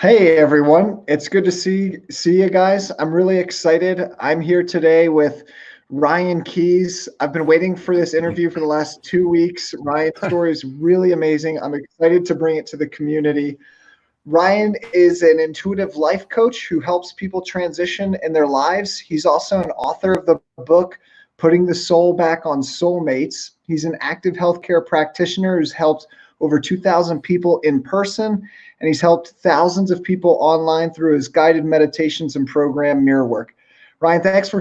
Hey everyone, it's good to see you guys. I'm really excited. I'm here today with Ryan Keys. I've been waiting for this interview for the last 2 weeks. Ryan's story is really amazing. I'm excited to bring it to the community. Ryan is an intuitive life coach who helps people transition in their lives. He's also an author of the book Putting the Soul Back on Soulmates. He's an active healthcare practitioner who's helped over 2,000 people in person, and he's helped thousands of people online through his guided meditations and program Mirror Work. Ryan, thanks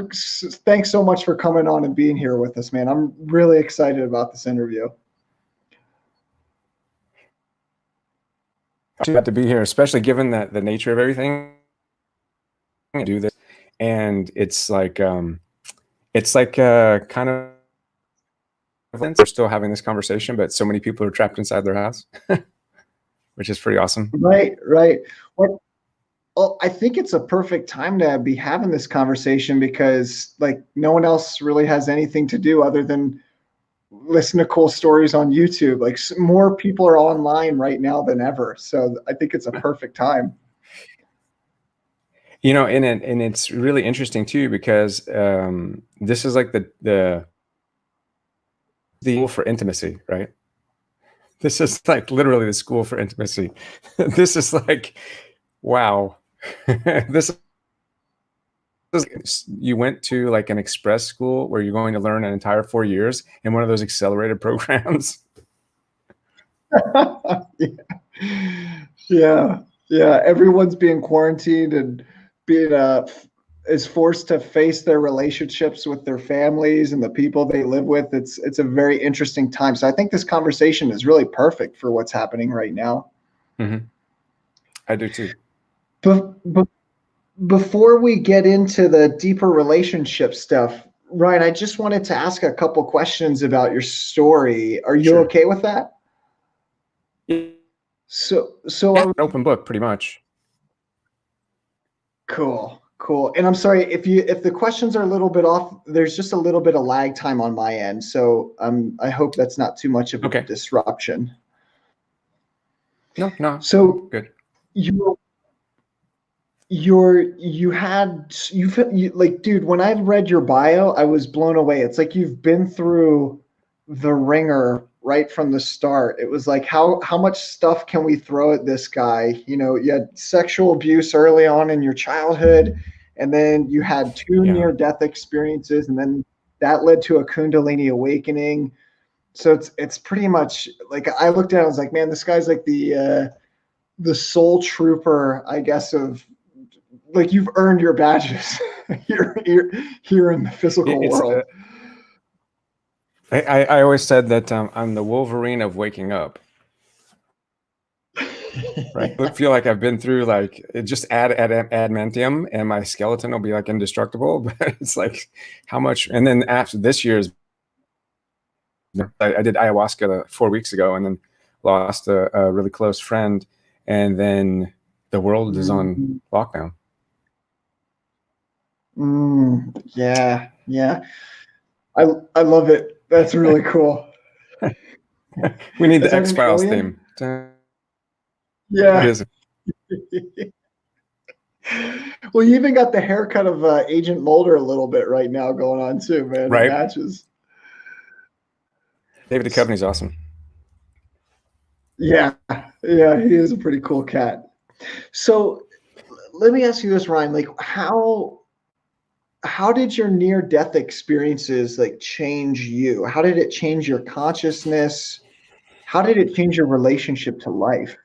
so much for coming on and being here with us, man. I'm really excited about this interview. Glad to be here, especially given that the nature of everything. I do this, and it's like kind of we're still having this conversation, but so many people are trapped inside their house, which is pretty awesome. Right. Well, I think it's a perfect time to be having this conversation because like no one else really has anything to do other than listen to cool stories on YouTube. Like more people are online right now than ever. So I think it's a perfect time. You know, and it's really interesting too, because this is like the school for intimacy, right? This is like literally the school for intimacy. This is like, wow. This is, you went to like an express school where you're going to learn an entire 4 years in one of those accelerated programs. Yeah. Everyone's being quarantined and being is forced to face their relationships with their families and the people they live with. It's a very interesting time. So I think this conversation is really perfect for what's happening right now. Mm-hmm. I do too. But before we get into the deeper relationship stuff, Ryan, I just wanted to ask a couple questions about your story. Are you okay with that? Yeah. So yeah, open book, pretty much. Cool. And I'm sorry if the questions are a little bit off. There's just a little bit of lag time on my end, so I hope that's not too much of a disruption. No. So good. You like, dude, when I read your bio, I was blown away. It's like you've been through the ringer right from the start. It was like, how much stuff can we throw at this guy? You know, you had sexual abuse early on in your childhood, and then you had two near-death experiences, and then that led to a Kundalini awakening. So it's pretty much like, I looked at it, I was like, man, this guy's like the soul trooper, I guess, of like, you've earned your badges here in the physical world. I always said that I'm the Wolverine of waking up. Right. I feel like I've been through like just adamantium and my skeleton will be like indestructible, but it's like how much. And then after this year's, I did ayahuasca 4 weeks ago and then lost a really close friend. And then the world is on lockdown. Yeah. I love it. That's really cool. We need the X-Files theme. Yeah. Well, you even got the haircut of Agent Mulder a little bit right now going on too, man. Right. It matches. David Duchovny's awesome. Yeah, he is a pretty cool cat. So let me ask you this, Ryan, like how did your near-death experiences like change you? How did it change your consciousness? How did it change your relationship to life?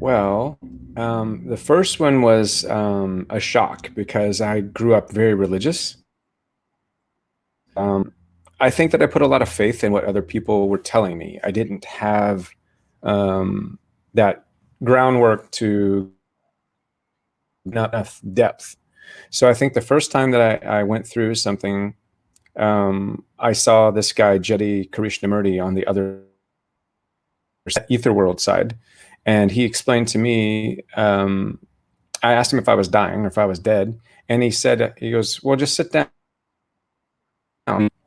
Well, the first one was a shock because I grew up very religious. I think that I put a lot of faith in what other people were telling me. I didn't have that groundwork to not enough depth. So I think the first time that I went through something, I saw this guy, Jedi Krishnamurti, on the other ether world side. And he explained to me, I asked him if I was dying or if I was dead. And he said, he goes, well, just sit down.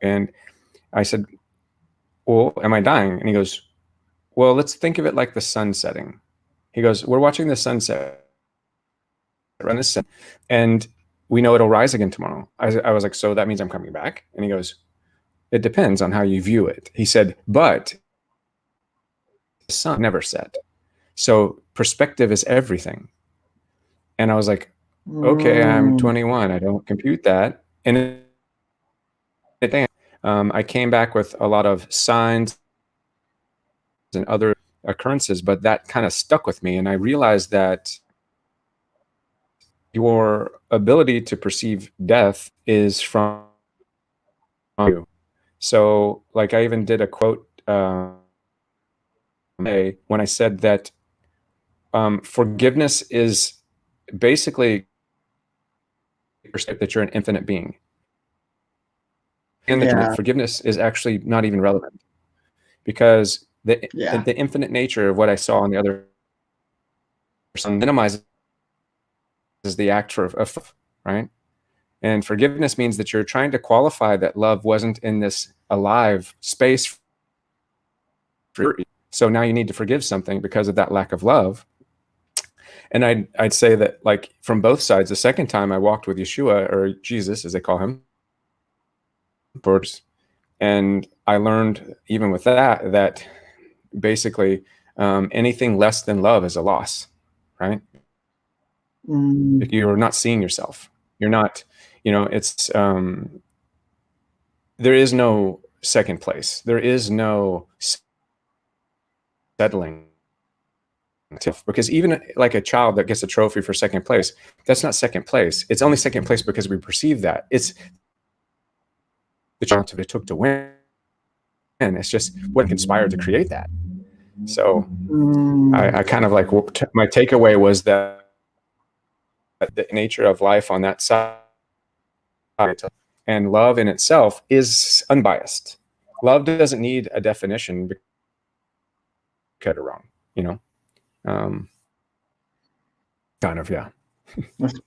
And I said, well, am I dying? And he goes, well, let's think of it like the sun setting. He goes, we're watching the sunset around the sun, and we know it'll rise again tomorrow. I was like, so that means I'm coming back? And he goes, it depends on how you view it. He said, but the sun never set. So perspective is everything. And I was like, okay, I'm 21. I don't compute that. And I came back with a lot of signs and other occurrences, but that kind of stuck with me. And I realized that your ability to perceive death is from you. So, like, I even did a quote when I said that forgiveness is basically that you're an infinite being. And forgiveness is actually not even relevant, because the infinite nature of what I saw on the other person minimizes the act of right. And forgiveness means that you're trying to qualify that love wasn't in this alive space. So now you need to forgive something because of that lack of love. And I'd say that, like, from both sides, the second time I walked with Yeshua, or Jesus as they call him, and I learned even with that basically anything less than love is a loss, right? You're not seeing yourself. You're not, it's there is no second place. There is no settling. Because even like a child that gets a trophy for second place, that's not second place. It's only second place because we perceive that. It's the chance it took to win. And it's just what conspired to create that. So I kind of like, my takeaway was that the nature of life on that side, and love in itself is unbiased. Love doesn't need a definition because it's wrong, kind of, yeah. That's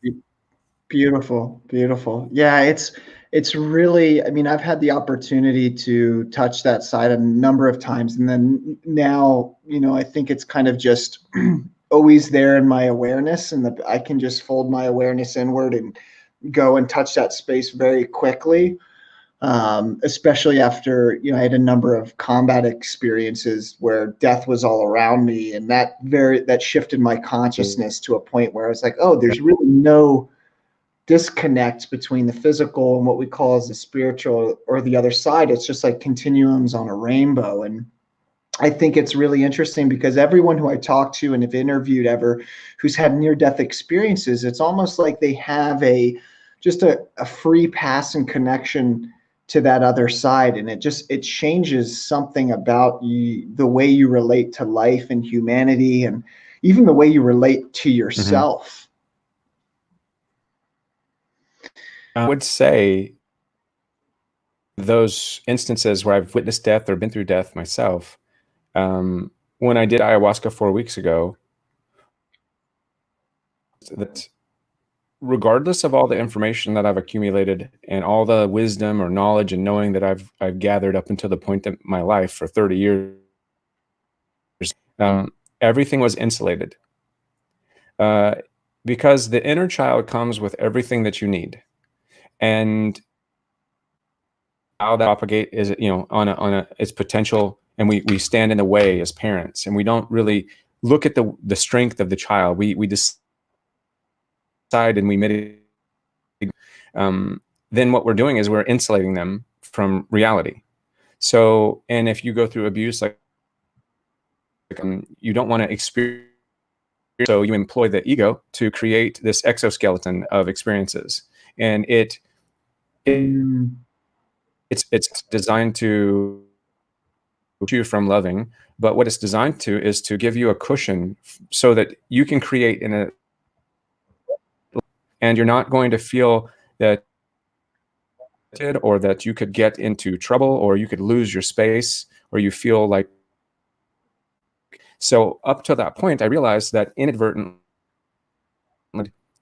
beautiful. Yeah, it's really, I mean, I've had the opportunity to touch that side a number of times, and then now, I think it's kind of just always there in my awareness, and I can just fold my awareness inward and go and touch that space very quickly. Especially after, I had a number of combat experiences where death was all around me, and that shifted my consciousness to a point where I was like, oh, there's really no disconnect between the physical and what we call as the spiritual or the other side. It's just like continuums on a rainbow. And I think it's really interesting because everyone who I talk to and have interviewed ever who's had near-death experiences, it's almost like they have just a free pass and connection to that other side. And it changes something about you, the way you relate to life and humanity, and even the way you relate to yourself. I would say those instances where I've witnessed death or been through death myself, when I did ayahuasca 4 weeks ago, that regardless of all the information that I've accumulated and all the wisdom or knowledge and knowing that I've gathered up until the point of my life for 30 years, everything was insulated. Because the inner child comes with everything that you need. And how that propagate is, on its potential, and we stand in the way as parents, and we don't really look at the strength of the child. We decide and we mitigate. Then what we're doing is we're insulating them from reality. So, and if you go through abuse, you don't want to experience. So you employ the ego to create this exoskeleton of experiences, and it's designed to keep you from loving, but what it's designed to is to give you a cushion so that you can create and you're not going to feel that, or that you could get into trouble, or you could lose your space, or you feel like. So up to that point, I realized that inadvertently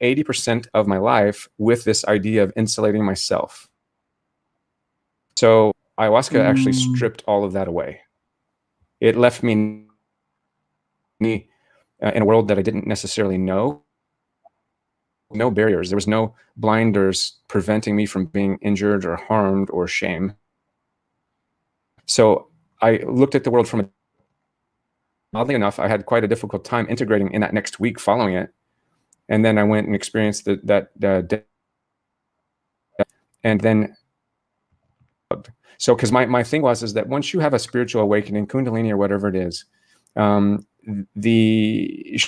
80% of my life with this idea of insulating myself. So ayahuasca actually stripped all of that away. It left me me in a world that I didn't necessarily know. No barriers. There was no blinders preventing me from being injured or harmed or shame. So I looked at the world from a, oddly enough, I had quite a difficult time integrating in that next week following it. And then I went and experienced and then, so, because my thing is that once you have a spiritual awakening, Kundalini or whatever it is, the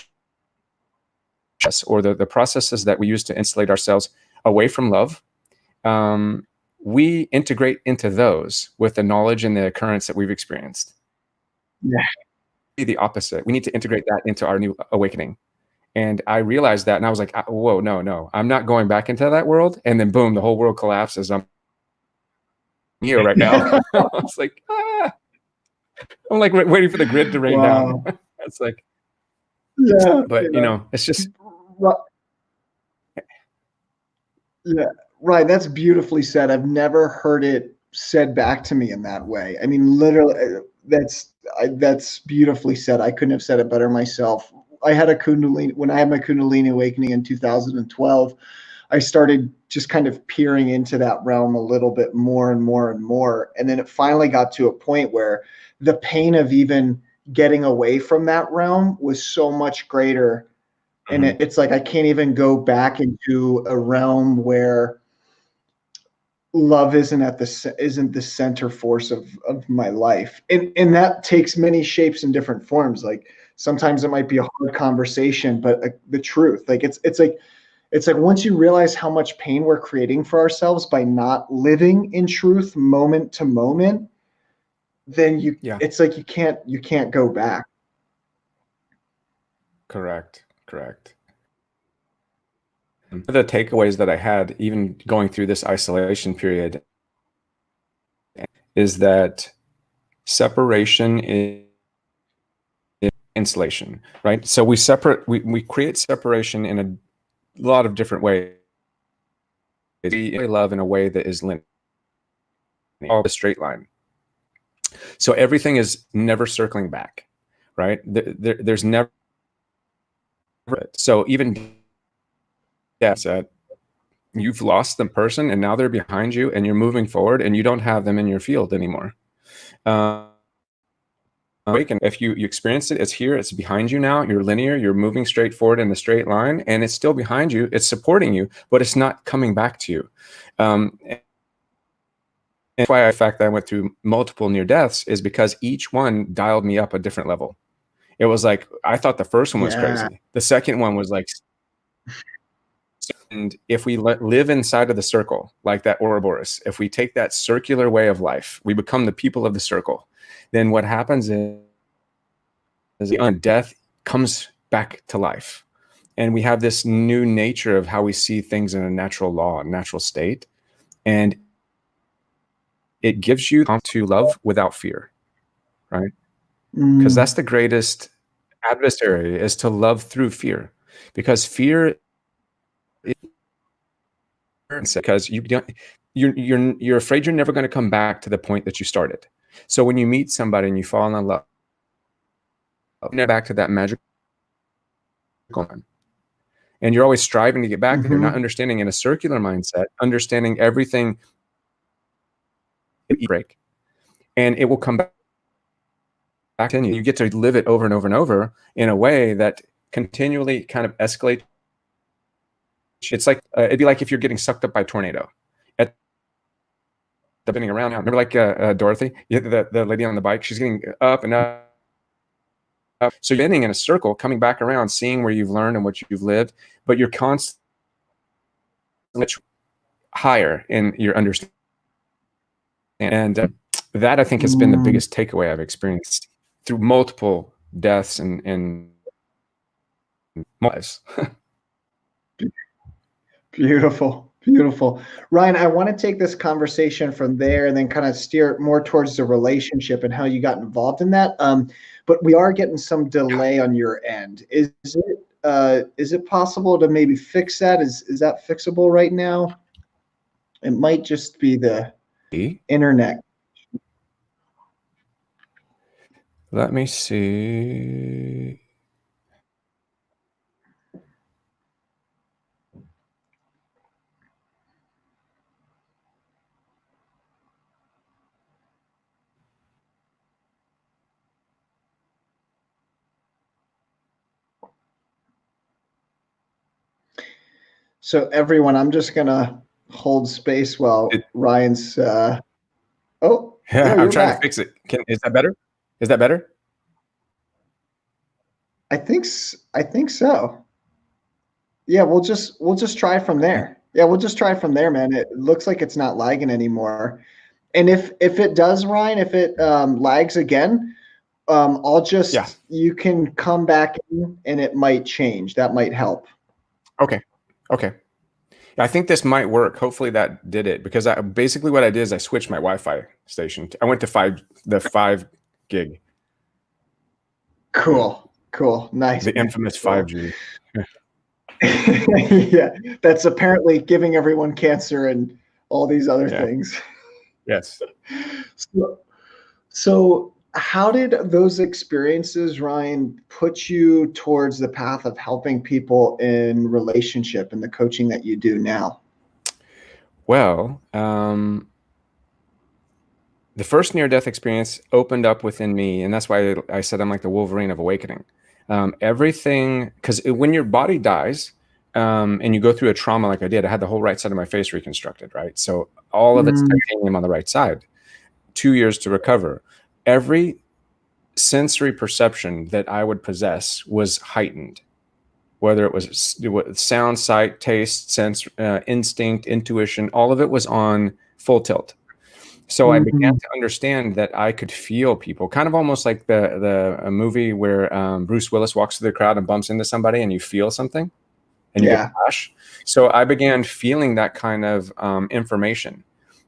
or the processes that we use to insulate ourselves away from love, we integrate into those with the knowledge and the occurrence that we've experienced. Yeah. The opposite. We need to integrate that into our new awakening. And I realized that, and I was like, whoa, no, I'm not going back into that world. And then boom, the whole world collapses. I'm here right now. I was like, I'm like waiting for the grid to rain down. It's like, yeah, but you know, it's just. Yeah, right. That's beautifully said. I've never heard it said back to me in that way. I mean, literally, that's beautifully said. I couldn't have said it better myself. I had a Kundalini when I had my Kundalini awakening in 2012. I started just kind of peering into that realm a little bit more and more and more. And then it finally got to a point where the pain of even getting away from that realm was so much greater. And it's like I can't even go back into a realm where love isn't the center force of my life. And that takes many shapes and different forms. Like sometimes it might be a hard conversation, but the truth, like it's like once you realize how much pain we're creating for ourselves by not living in truth moment to moment, then it's like you can't go back. Correct. One of the takeaways that I had, even going through this isolation period, is that separation is insulation, right? So we create separation in a lot of different ways. We love in a way that is linear, a straight line. So everything is never circling back, right? There's never. So even that you've lost the person and now they're behind you and you're moving forward and you don't have them in your field anymore. If you experience it, it's here, it's behind you now, you're linear, you're moving straight forward in the straight line, and it's still behind you, it's supporting you, but it's not coming back to you. And that's why, in fact, I went through multiple near deaths, is because each one dialed me up a different level. It was like, I thought the first one was crazy. The second one was like, and if we live inside of the circle, like that Ouroboros, if we take that circular way of life, we become the people of the circle, then what happens is death comes back to life. And we have this new nature of how we see things in a natural law, a natural state. And it gives you to love without fear, right? Because that's the greatest adversary, is to love through fear. Because fear because you're afraid you're never going to come back to the point that you started. So when you meet somebody and you fall in love, back to that magical one, and you're always striving to get back there, not understanding in a circular mindset, understanding everything break, and it will come back to you. You get to live it over and over and over in a way that continually kind of escalates. It's like it'd be like if you're getting sucked up by a tornado. At the spinning around, remember like Dorothy, the lady on the bike, she's getting up and up. So you're spinning in a circle, coming back around, seeing where you've learned and what you've lived, but you're constantly higher in your understanding. And that, I think, has been the biggest takeaway I've experienced through multiple deaths and lives. Beautiful. Ryan, I want to take this conversation from there and then kind of steer it more towards the relationship and how you got involved in that. But we are getting some delay on your end. Is it possible to maybe fix that? Is that fixable right now? It might just be the internet. Let me see. So everyone, I'm just gonna hold space while Ryan's. Oh, Yeah, there I'm you're trying to back. fix it. Is that better? Is that better? I think so. Yeah, we'll just try from there. Yeah, we'll just try from there, man. It looks like it's not lagging anymore. And if it does, Ryan, if it lags again, I'll Yeah. just you can come back in and it might change. That might help. Okay. Okay. I think this might work. Hopefully that did it, because basically what I did is I switched my Wi-Fi station. I went to the 5 gig, Cool. Cool. Nice, the man. infamous Cool. 5G. Yeah, that's apparently giving everyone cancer and all these other Yeah. things. Yes. So, so how did those experiences, Ryan, put you towards the path of helping people in relationship and the coaching that you do now? Well, the first near-death experience opened up within me, and that's why I said I'm like the Wolverine of awakening. Everything, because when your body dies, and you go through a trauma like I did, I had the whole right side of my face reconstructed, right? So all of it's Mm, titanium on the right side. 2 years to recover. Every sensory perception that I would possess was heightened, whether it was sound, sight, taste, sense, instinct, intuition, all of it was on full tilt. So I began mm, to understand that I could feel people, kind of almost like the a movie where Bruce Willis walks through the crowd and bumps into somebody, and you feel something, and you get a yeah. flash. So I began feeling that kind of information,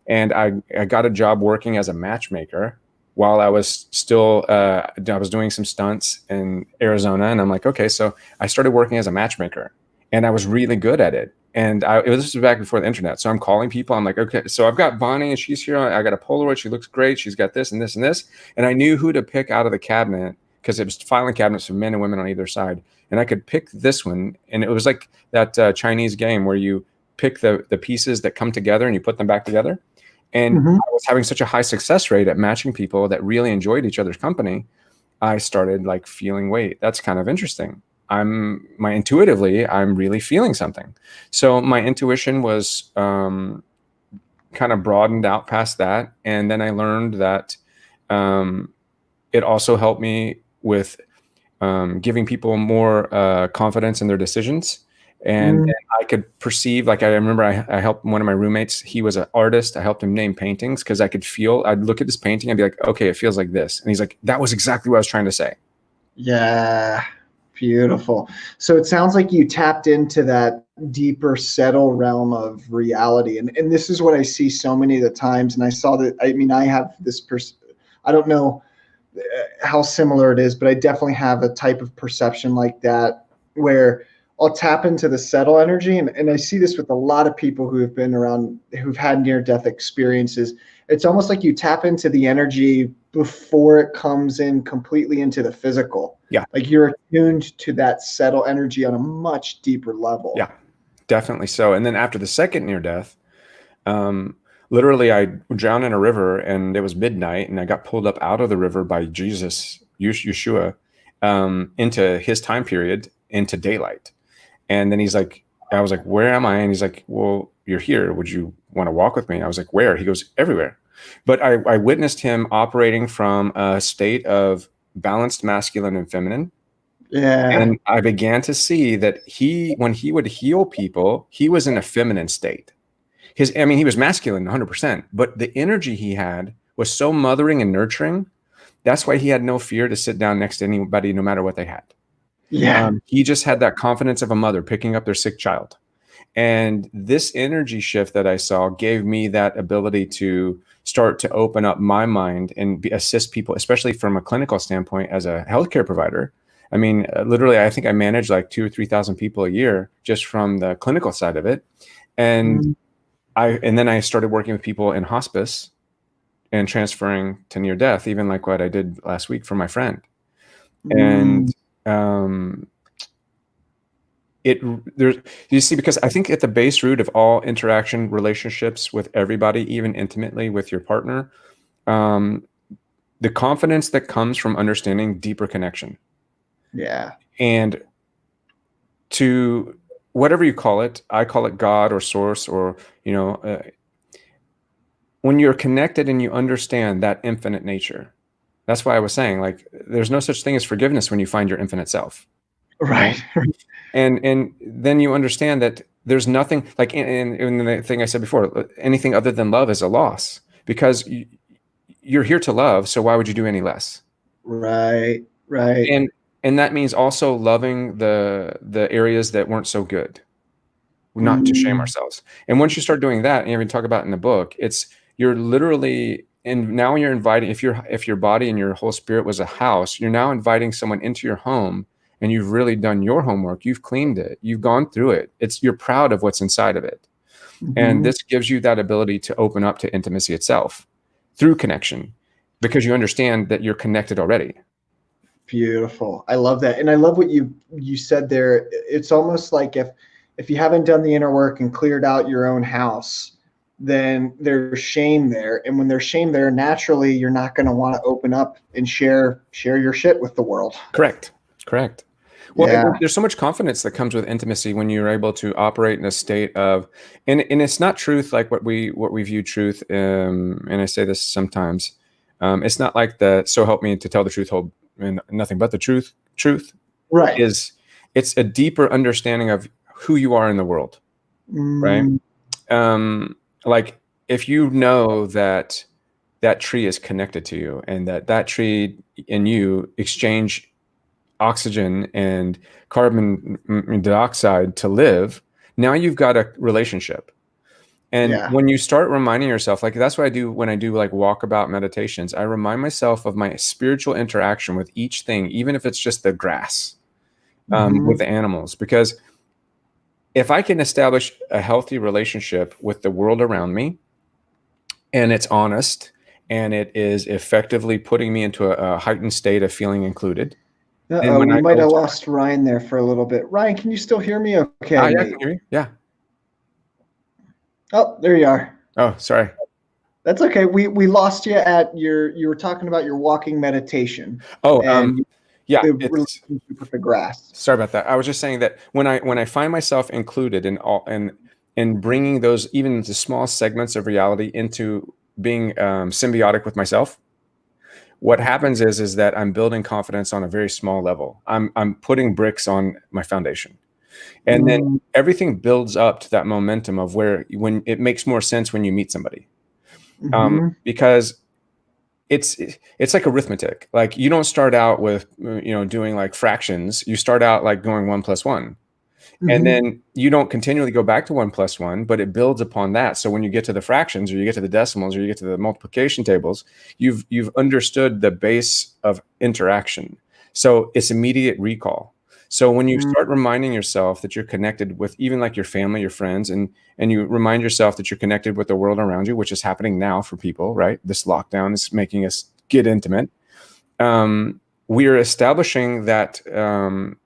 and I got a job working as a matchmaker while I was still I was doing some stunts in Arizona, and I'm like, okay, so I started working as a matchmaker, and I was really good at it. And this was back before the internet, so I'm calling people. I'm like, okay, so I've got Bonnie, and she's here. I got a Polaroid. She looks great. She's got this and this and this, and I knew who to pick out of the cabinet because it was filing cabinets for men and women on either side, and I could pick this one, and it was like that Chinese game where you pick the pieces that come together and you put them back together. And Mhm. I was having such a high success rate at matching people that really enjoyed each other's company. I started like feeling, wait, that's kind of interesting. Intuitively, I'm really feeling something. So my intuition was kind of broadened out past that. And then I learned that it also helped me with giving people more confidence in their decisions. And Mm, I could perceive, like I remember I helped one of my roommates. He was an artist. I helped him name paintings because I could feel, I'd look at this painting and be like, okay, it feels like this. And he's like, that was exactly what I was trying to say. yeah. Beautiful. So it sounds like you tapped into that deeper settle realm of reality. And this is what I see so many of the times. And I saw that, I mean, I have this I don't know how similar it is, but I definitely have a type of perception like that where I'll tap into the settle energy. And I see this with a lot of people who have been around, who've had near death experiences. It's almost like you tap into the energy before it comes in completely into the physical. Yeah. Like you're attuned to that settle energy on a much deeper level. Yeah, definitely so. And then after the second near death, um, literally I drowned in a river and it was midnight and I got pulled up out of the river by Jesus, Yeshua, into his time period, into daylight. And then he's like, I was like, where am I? And he's like, well, you're here. Would you want to walk with me? I was like, where? He goes, everywhere. But I witnessed him operating from a state of balanced masculine and feminine. Yeah. And I began to see that when he would heal people, he was in a feminine state. I mean, he was masculine 100%, but the energy he had was so mothering and nurturing. That's why he had no fear to sit down next to anybody, no matter what they had. Yeah. He just had that confidence of a mother picking up their sick child. And this energy shift that I saw gave me that ability to start to open up my mind and assist people, especially from a clinical standpoint as a healthcare provider. I mean, literally, I think I manage like 2,000 or 3,000 people a year just from the clinical side of it. And Mm, then I started working with people in hospice and transferring to near death, even like what I did last week for my friend. And mm, um, there's, you see, because I think at the base root of all interaction relationships with everybody, even intimately with your partner, um, the confidence that comes from understanding deeper connection. yeah. And whatever you call it, I call it God or source, or, when you're connected and you understand that infinite nature, that's why I was saying, like, there's no such thing as forgiveness when you find your infinite self. Right. And then you understand that there's nothing, like in the thing I said before, anything other than love is a loss, because you're here to love. So why would you do any less? Right. Right. And that means also loving the areas that weren't so good, not to shame ourselves. And once you start doing that, and even talk about in the book, you're literally, and now you're inviting, if your body and your whole spirit was a house, you're now inviting someone into your home, and you've really done your homework. You've cleaned it. You've gone through it. You're proud of what's inside of it. And this gives you that ability to open up to intimacy itself through connection, because you understand that you're connected already. Beautiful. I love that. And I love what you said there. It's almost like if you haven't done the inner work and cleared out your own house, then there's shame there. And when there's shame there, naturally you're not going to want to open up and share your shit with the world. Correct. Well, Yeah. there's so much confidence that comes with intimacy when you're able to operate in a state of, and it's not truth like what we view truth. And I say this sometimes, it's not like the "so help me to tell the truth, hold and nothing but the truth." Right. It's a deeper understanding of who you are in the world, right? Like, if you know that tree is connected to you, and that tree and you exchange oxygen and carbon dioxide to live, now you've got a relationship. And when you start reminding yourself, like, that's what I do when I do like walkabout meditations, I remind myself of my spiritual interaction with each thing, even if it's just the grass, with the animals. Because if I can establish a healthy relationship with the world around me, and it's honest, and it is effectively putting me into a heightened state of feeling included. We might have lost Ryan there for a little bit. Ryan, can you still hear me? Okay. Yeah, I can hear you. Yeah. Oh, there you are. Oh, sorry. That's okay. We lost you at you were talking about your walking meditation. Oh, and yeah, the relationship with the grass. Sorry about that. I was just saying that when I find myself included in all, and bringing those, even the small segments of reality, into being symbiotic with myself, what happens is that I'm building confidence on a very small level. I'm putting bricks on my foundation. And then everything builds up to that momentum of when it makes more sense when you meet somebody. Because it's like arithmetic. Like, you don't start out with, doing like fractions. You start out like going 1 + 1. And then you don't continually go back to 1 + 1, but it builds upon that. So when you get to the fractions, or you get to the decimals, or you get to the multiplication tables, you've understood the base of interaction. So it's immediate recall. So when you start reminding yourself that you're connected with even like your family, your friends, and you remind yourself that you're connected with the world around you, which is happening now for people, right? This lockdown is making us get intimate. We are establishing that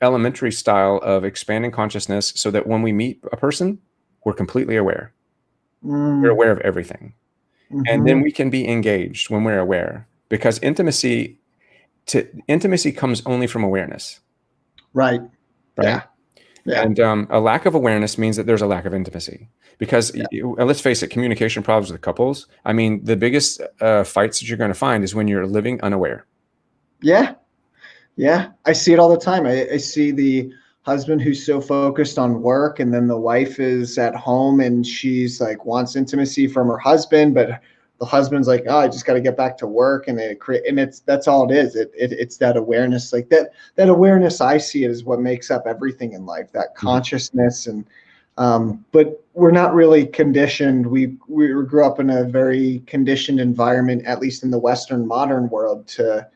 elementary style of expanding consciousness, so that when we meet a person, we're completely aware. We're aware of everything. And then we can be engaged when we're aware, because intimacy comes only from awareness. Right. Yeah. And a lack of awareness means that there's a lack of intimacy, because let's face it, communication problems with couples, I mean, the biggest fights that you're going to find is when you're living unaware. Yeah, I see it all the time. I see the husband who's so focused on work, and then the wife is at home and she's like wants intimacy from her husband, but the husband's like, oh, I just got to get back to work, and that's all it is. It's that awareness, like that awareness. I see it as what makes up everything in life, that consciousness. And but we're not really conditioned. We grew up in a very conditioned environment, at least in the Western modern world, to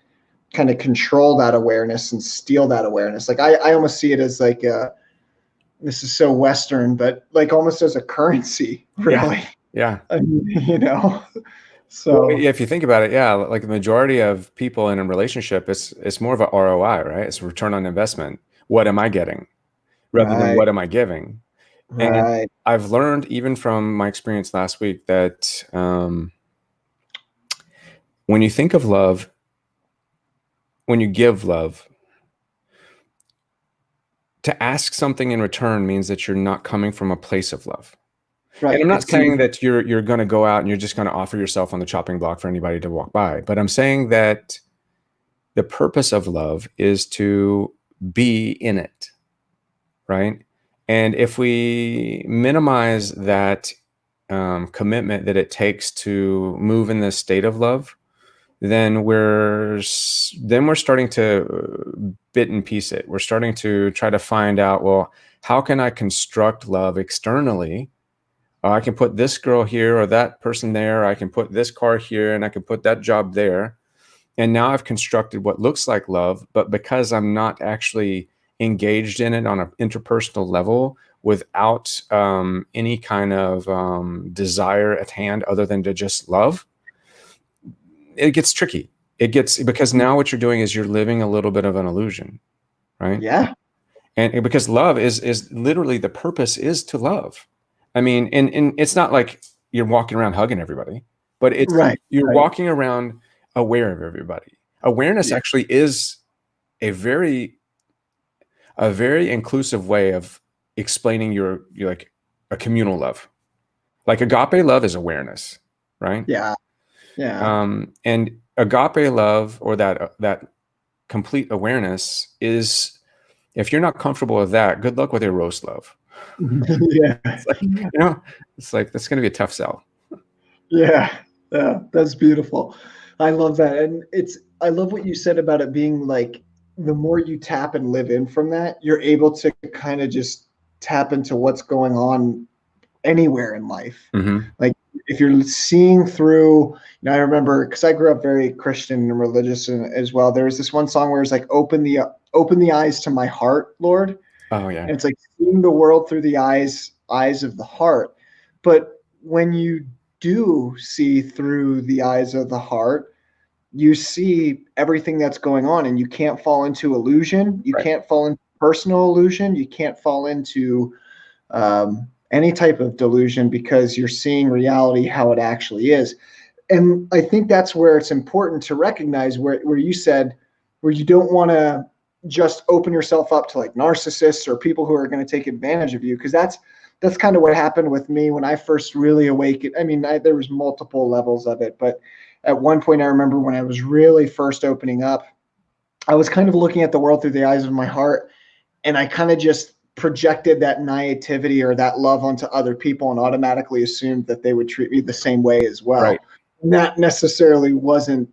kind of control that awareness and steal that awareness. Like I almost see it as like this is so Western, but like almost as a currency, really. Yeah. I mean, so well, if you think about it, like the majority of people in a relationship, it's more of a ROI, right? It's return on investment. What am I getting, rather than what am I giving? And I've learned, even from my experience last week, that when you think of love, when you give love, to ask something in return means that you're not coming from a place of love. Right. And I'm not saying that you're going to go out and you're just going to offer yourself on the chopping block for anybody to walk by, but I'm saying that the purpose of love is to be in it, right? And if we minimize that commitment that it takes to move in this state of love, then we're starting to bit and piece it. We're starting to try to find out, well, how can I construct love externally? I can put this girl here or that person there. I can put this car here and I can put that job there. And now I've constructed what looks like love, but because I'm not actually engaged in it on an interpersonal level without any kind of desire at hand other than to just love, it gets tricky. Because now what you're doing is you're living a little bit of an illusion, right? Yeah. And because love is literally, the purpose is to love. I mean, and it's not like you're walking around hugging everybody, but it's you're walking around aware of everybody. Awareness actually is a very inclusive way of explaining your like a communal love. Like agape love is awareness, right? Yeah. And agape love, or that complete awareness, is, if you're not comfortable with that, good luck with eros love. Yeah. It's like, it's like, that's going to be a tough sell. Yeah. That's beautiful. I love that. And I love what you said about it being like, the more you tap and live in from that, you're able to kind of just tap into what's going on anywhere in life. Mm-hmm. Like if you're seeing through, I remember, because I grew up very Christian and religious as well. There was this one song where it's like, open the eyes to my heart, Lord. Oh yeah. And it's like seeing the world through the eyes of the heart. But when you do see through the eyes of the heart, you see everything that's going on, and you can't fall into illusion. You can't fall into personal illusion. You can't fall into any type of delusion, because you're seeing reality how it actually is. And I think that's where it's important to recognize where you said, where you don't want to just open yourself up to like narcissists or people who are going to take advantage of you, because that's kind of what happened with me when I first really awakened. I mean, there was multiple levels of it, but at one point I remember when I was really first opening up, I was kind of looking at the world through the eyes of my heart, and I kind of just projected that naivety or that love onto other people and automatically assumed that they would treat me the same way as well. Right. And that necessarily wasn't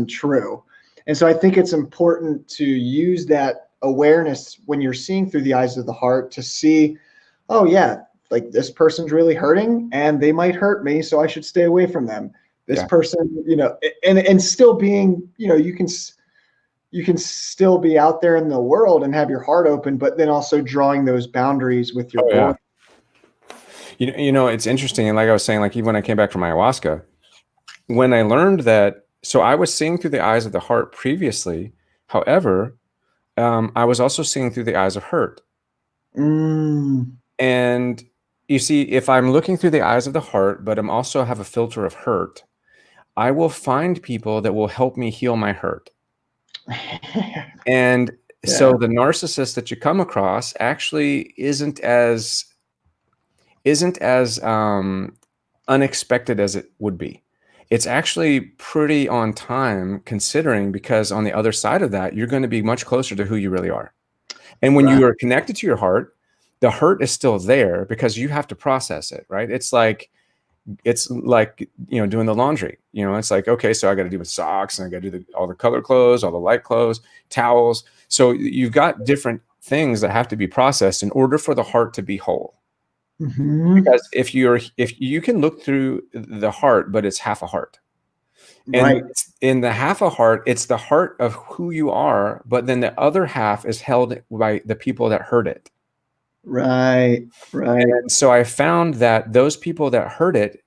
true. And so I think it's important to use that awareness when you're seeing through the eyes of the heart to see, oh yeah, like this person's really hurting and they might hurt me, so I should stay away from them. This person, and still being, you can still be out there in the world and have your heart open, but then also drawing those boundaries with your board. Yeah. It's interesting. And like I was saying, like even when I came back from ayahuasca, when I learned that, so I was seeing through the eyes of the heart previously. However, I was also seeing through the eyes of hurt. And you see, if I'm looking through the eyes of the heart, but I'm also have a filter of hurt, I will find people that will help me heal my hurt. And so the narcissist that you come across actually isn't as unexpected as it would be. It's actually pretty on time, considering, because on the other side of that, you're going to be much closer to who you really are. And when you are connected to your heart, the hurt is still there because you have to process it, right? It's like doing the laundry. It's like, okay, so I got to do with socks, and I got to do all the color clothes, all the light clothes, towels. So you've got different things that have to be processed in order for the heart to be whole. Mm-hmm. Because if you can look through the heart, but it's half a heart. And in the half a heart, it's the heart of who you are, but then the other half is held by the people that hurt it. Right. And so I found that those people that hurt it,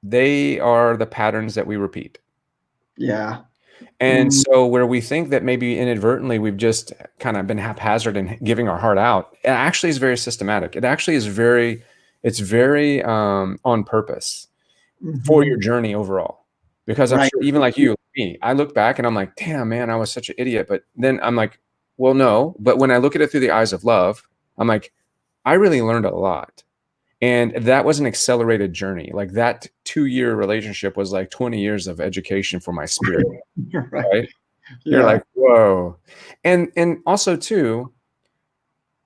they are the patterns that we repeat. Yeah. And so where we think that maybe inadvertently we've just kind of been haphazard in giving our heart out, it actually is very systematic. It actually is very on purpose for your journey overall. Because I'm sure, even like you, me, I look back and I'm like, damn, man, I was such an idiot. But then I'm like, well, no. But when I look at it through the eyes of love, I'm like, I really learned a lot. And that was an accelerated journey. Like that 2-year relationship was like 20 years of education for my spirit, Right. right? You're Yeah. like, whoa. And also too,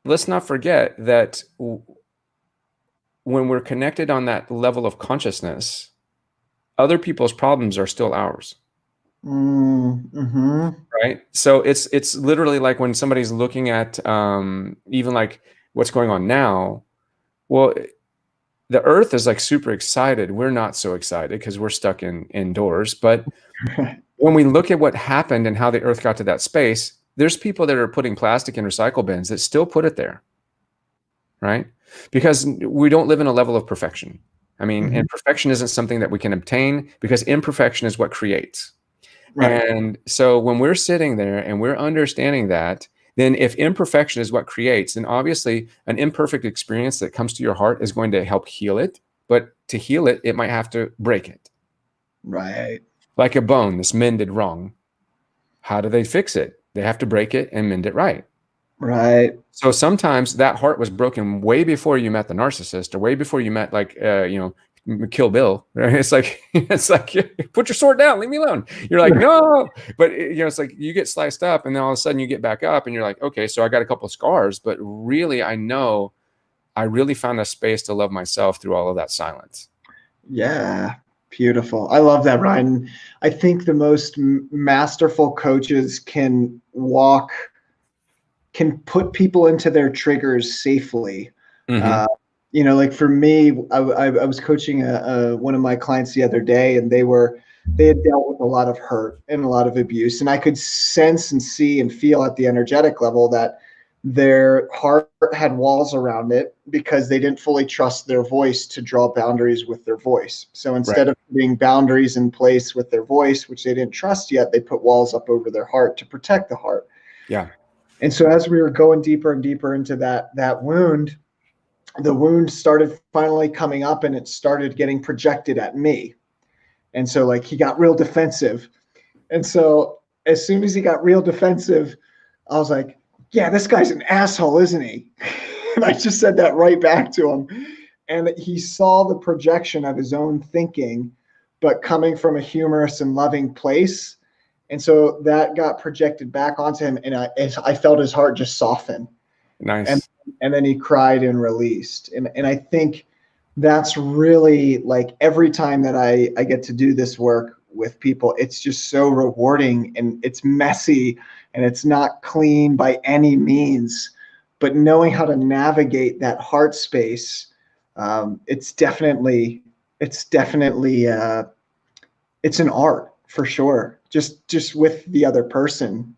let's not forget that when we're connected on that level of consciousness, other people's problems are still ours. Mm-hmm. Right. So it's literally like when somebody's looking at even like what's going on now. Well, the earth is like super excited. We're not so excited because we're stuck indoors. But when we look at what happened and how the earth got to that space, there's people that are putting plastic in recycle bins that still put it there. Right. Because we don't live in a level of perfection. I mean, Mm-hmm. and perfection isn't something that we can obtain because imperfection is what creates. Right. And so when we're sitting there and we're understanding that, then if imperfection is what creates, then obviously an imperfect experience that comes to your heart is going to help heal it. But to heal it, it might have to break it. Right. Like a bone that's mended wrong. How do they fix it? They have to break it and mend it right. Right. So sometimes that heart was broken way before you met the narcissist or way before you met like, Kill Bill. Right? It's like put your sword down, leave me alone. You're like, no, but it's like you get sliced up, and then all of a sudden you get back up, and you're like, okay, so I got a couple of scars, but really, I know I really found a space to love myself through all of that silence. Yeah. Beautiful. I love that, Ryan. I think the most masterful coaches can put people into their triggers safely. Mm-hmm. Like for me, I was coaching one of my clients the other day, and they had dealt with a lot of hurt and a lot of abuse, and I could sense and see and feel at the energetic level that their heart had walls around it because they didn't fully trust their voice to draw boundaries with their voice. So instead of putting boundaries in place with their voice, which they didn't trust yet, they put walls up over their heart to protect the heart. Yeah. And so as we were going deeper and deeper into that wound, the wound started finally coming up, and it started getting projected at me. And so like he got real defensive. And so as soon as he got real defensive, I was like, yeah, this guy's an asshole, isn't he? And I just said that right back to him. And he saw the projection of his own thinking, but coming from a humorous and loving place. And so that got projected back onto him, and I felt his heart just soften. Nice. And then he cried and released. And I think that's really like every time that I get to do this work with people, it's just so rewarding, and it's messy and it's not clean by any means. But knowing how to navigate that heart space, it's definitely it's an art for sure. Just with the other person.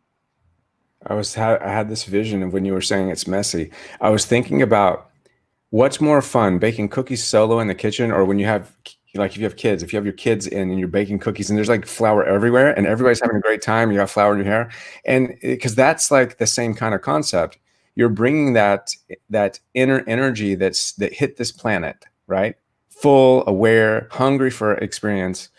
I had this vision of when you were saying it's messy. I was thinking about what's more fun, baking cookies solo in the kitchen, or when you have, like, if you have kids, if you have your kids in and you're baking cookies and there's like flour everywhere and everybody's having a great time, you got flour in your hair. And because that's like the same kind of concept. You're bringing that inner energy that hit this planet, right? Full, aware, hungry for experience.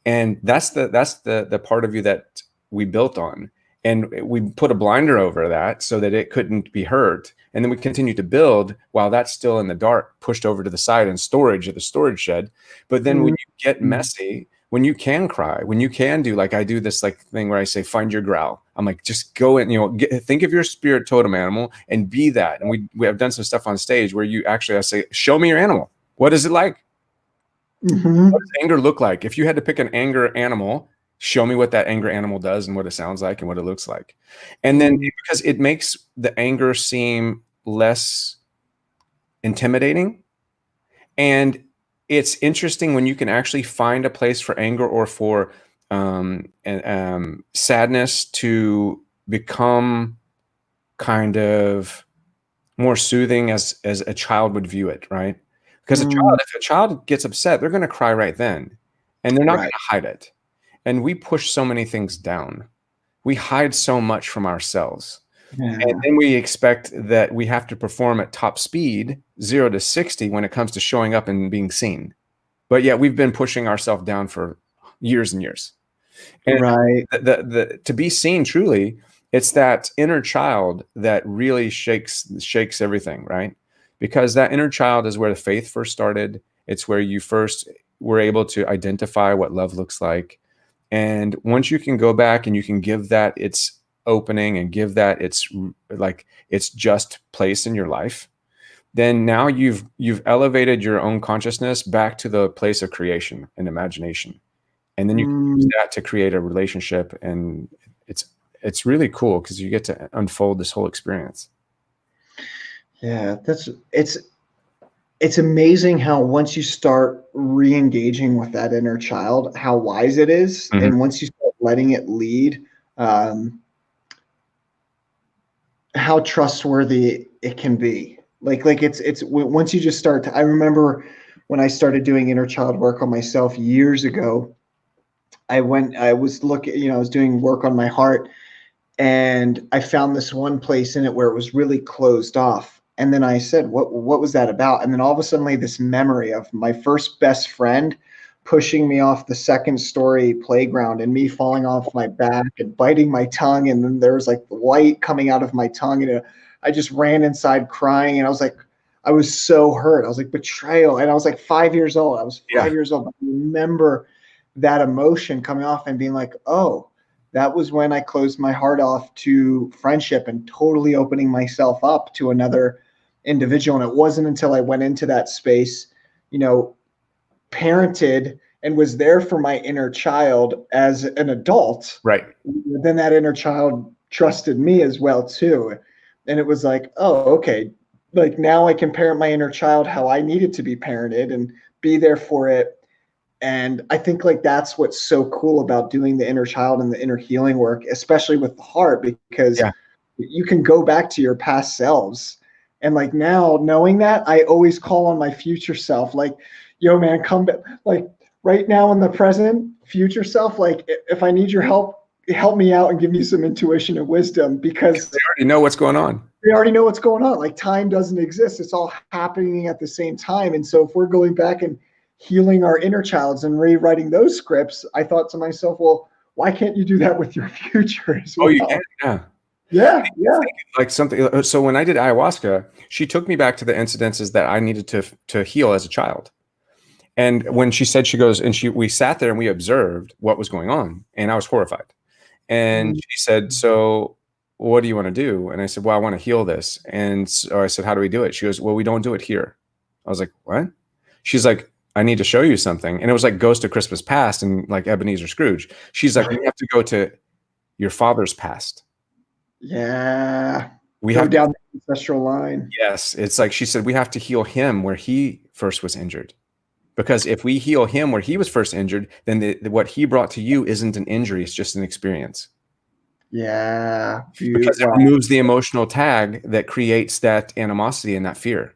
And that's the part of you that we built on. And we put a blinder over that so that it couldn't be hurt. And then we continue to build while that's still in the dark, pushed over to the side in storage at the storage shed. But then when you get messy, when you can cry, when you can do, like I do this like thing where I say, find your growl. I'm like, just go in, think of your spirit totem animal and be that. And we have done some stuff on stage where I say, show me your animal. What is it like? Mm-hmm. What does anger look like? If you had to pick an anger animal, show me what that anger animal does and what it sounds like and what it looks like. And then because it makes the anger seem less intimidating. And it's interesting when you can actually find a place for anger or for sadness to become kind of more soothing as a child would view it, right? Because if a child gets upset, they're going to cry right then, and they're not going to hide it. And we push so many things down. We hide so much from ourselves. Yeah. And then we expect that we have to perform at top speed, 0 to 60, when it comes to showing up and being seen. But yet we've been pushing ourselves down for years and years. And to be seen truly It's that inner child that really shakes everything, right? Because that inner child is where the faith first started. It's where you first were able to identify what love looks like. And once you can go back and you can give that its opening and give that its just place in your life, then now you've elevated your own consciousness back to the place of creation and imagination. And then you can use that to create a relationship, and it's really cool because you get to unfold this whole experience. Yeah, it's amazing how once you start re-engaging with that inner child, how wise it is. Mm-hmm. And once you start letting it lead, how trustworthy it can be. Like it's once you just start I remember when I started doing inner child work on myself years ago, I was looking, I was doing work on my heart, and I found this one place in it where it was really closed off. And then I said, what was that about? And then all of a sudden, this memory of my first best friend pushing me off the second story playground and me falling off my back and biting my tongue. And then there was like light coming out of my tongue. And I just ran inside crying. And I was like, I was so hurt. I was like, betrayal. And I was like 5 years old. I was 5 years old. But I remember that emotion coming off and being like, oh, that was when I closed my heart off to friendship and totally opening myself up to another individual. And it wasn't until I went into that space, parented and was there for my inner child as an adult. Right. Then that inner child trusted me as well too. And it was like, oh, okay. Like now I can parent my inner child how I needed to be parented and be there for it. And I think like that's what's so cool about doing the inner child and the inner healing work, especially with the heart, because you can go back to your past selves. And like now knowing that, I always call on my future self, like, yo, man, come back. Like right now in the present, future self, like if I need your help me out and give me some intuition and wisdom, because they already know what's going on. They already know what's going on. Like time doesn't exist. It's all happening at the same time. And so if we're going back and healing our inner childs and rewriting those scripts, I thought to myself, well, why can't you do that with your future as well? Oh, you can, yeah. Like something. So when I did ayahuasca, she took me back to the incidences that I needed to heal as a child. And when she said, she goes, and we sat there and we observed what was going on, and I was horrified. And she said, so what do you want to do? And I said, well, I want to heal this. And so I said, how do we do it? She goes, well, we don't do it here. I was like, what? She's like, I need to show you something. And it was like Ghost of Christmas Past and like Ebenezer Scrooge. She's like, we have to go to your father's past. Yeah. We go have down the ancestral line. Yes. It's like, she said, we have to heal him where he first was injured. Because if we heal him where he was first injured, then what he brought to you isn't an injury. It's just an experience. Yeah. Because it removes the emotional tag that creates that animosity and that fear.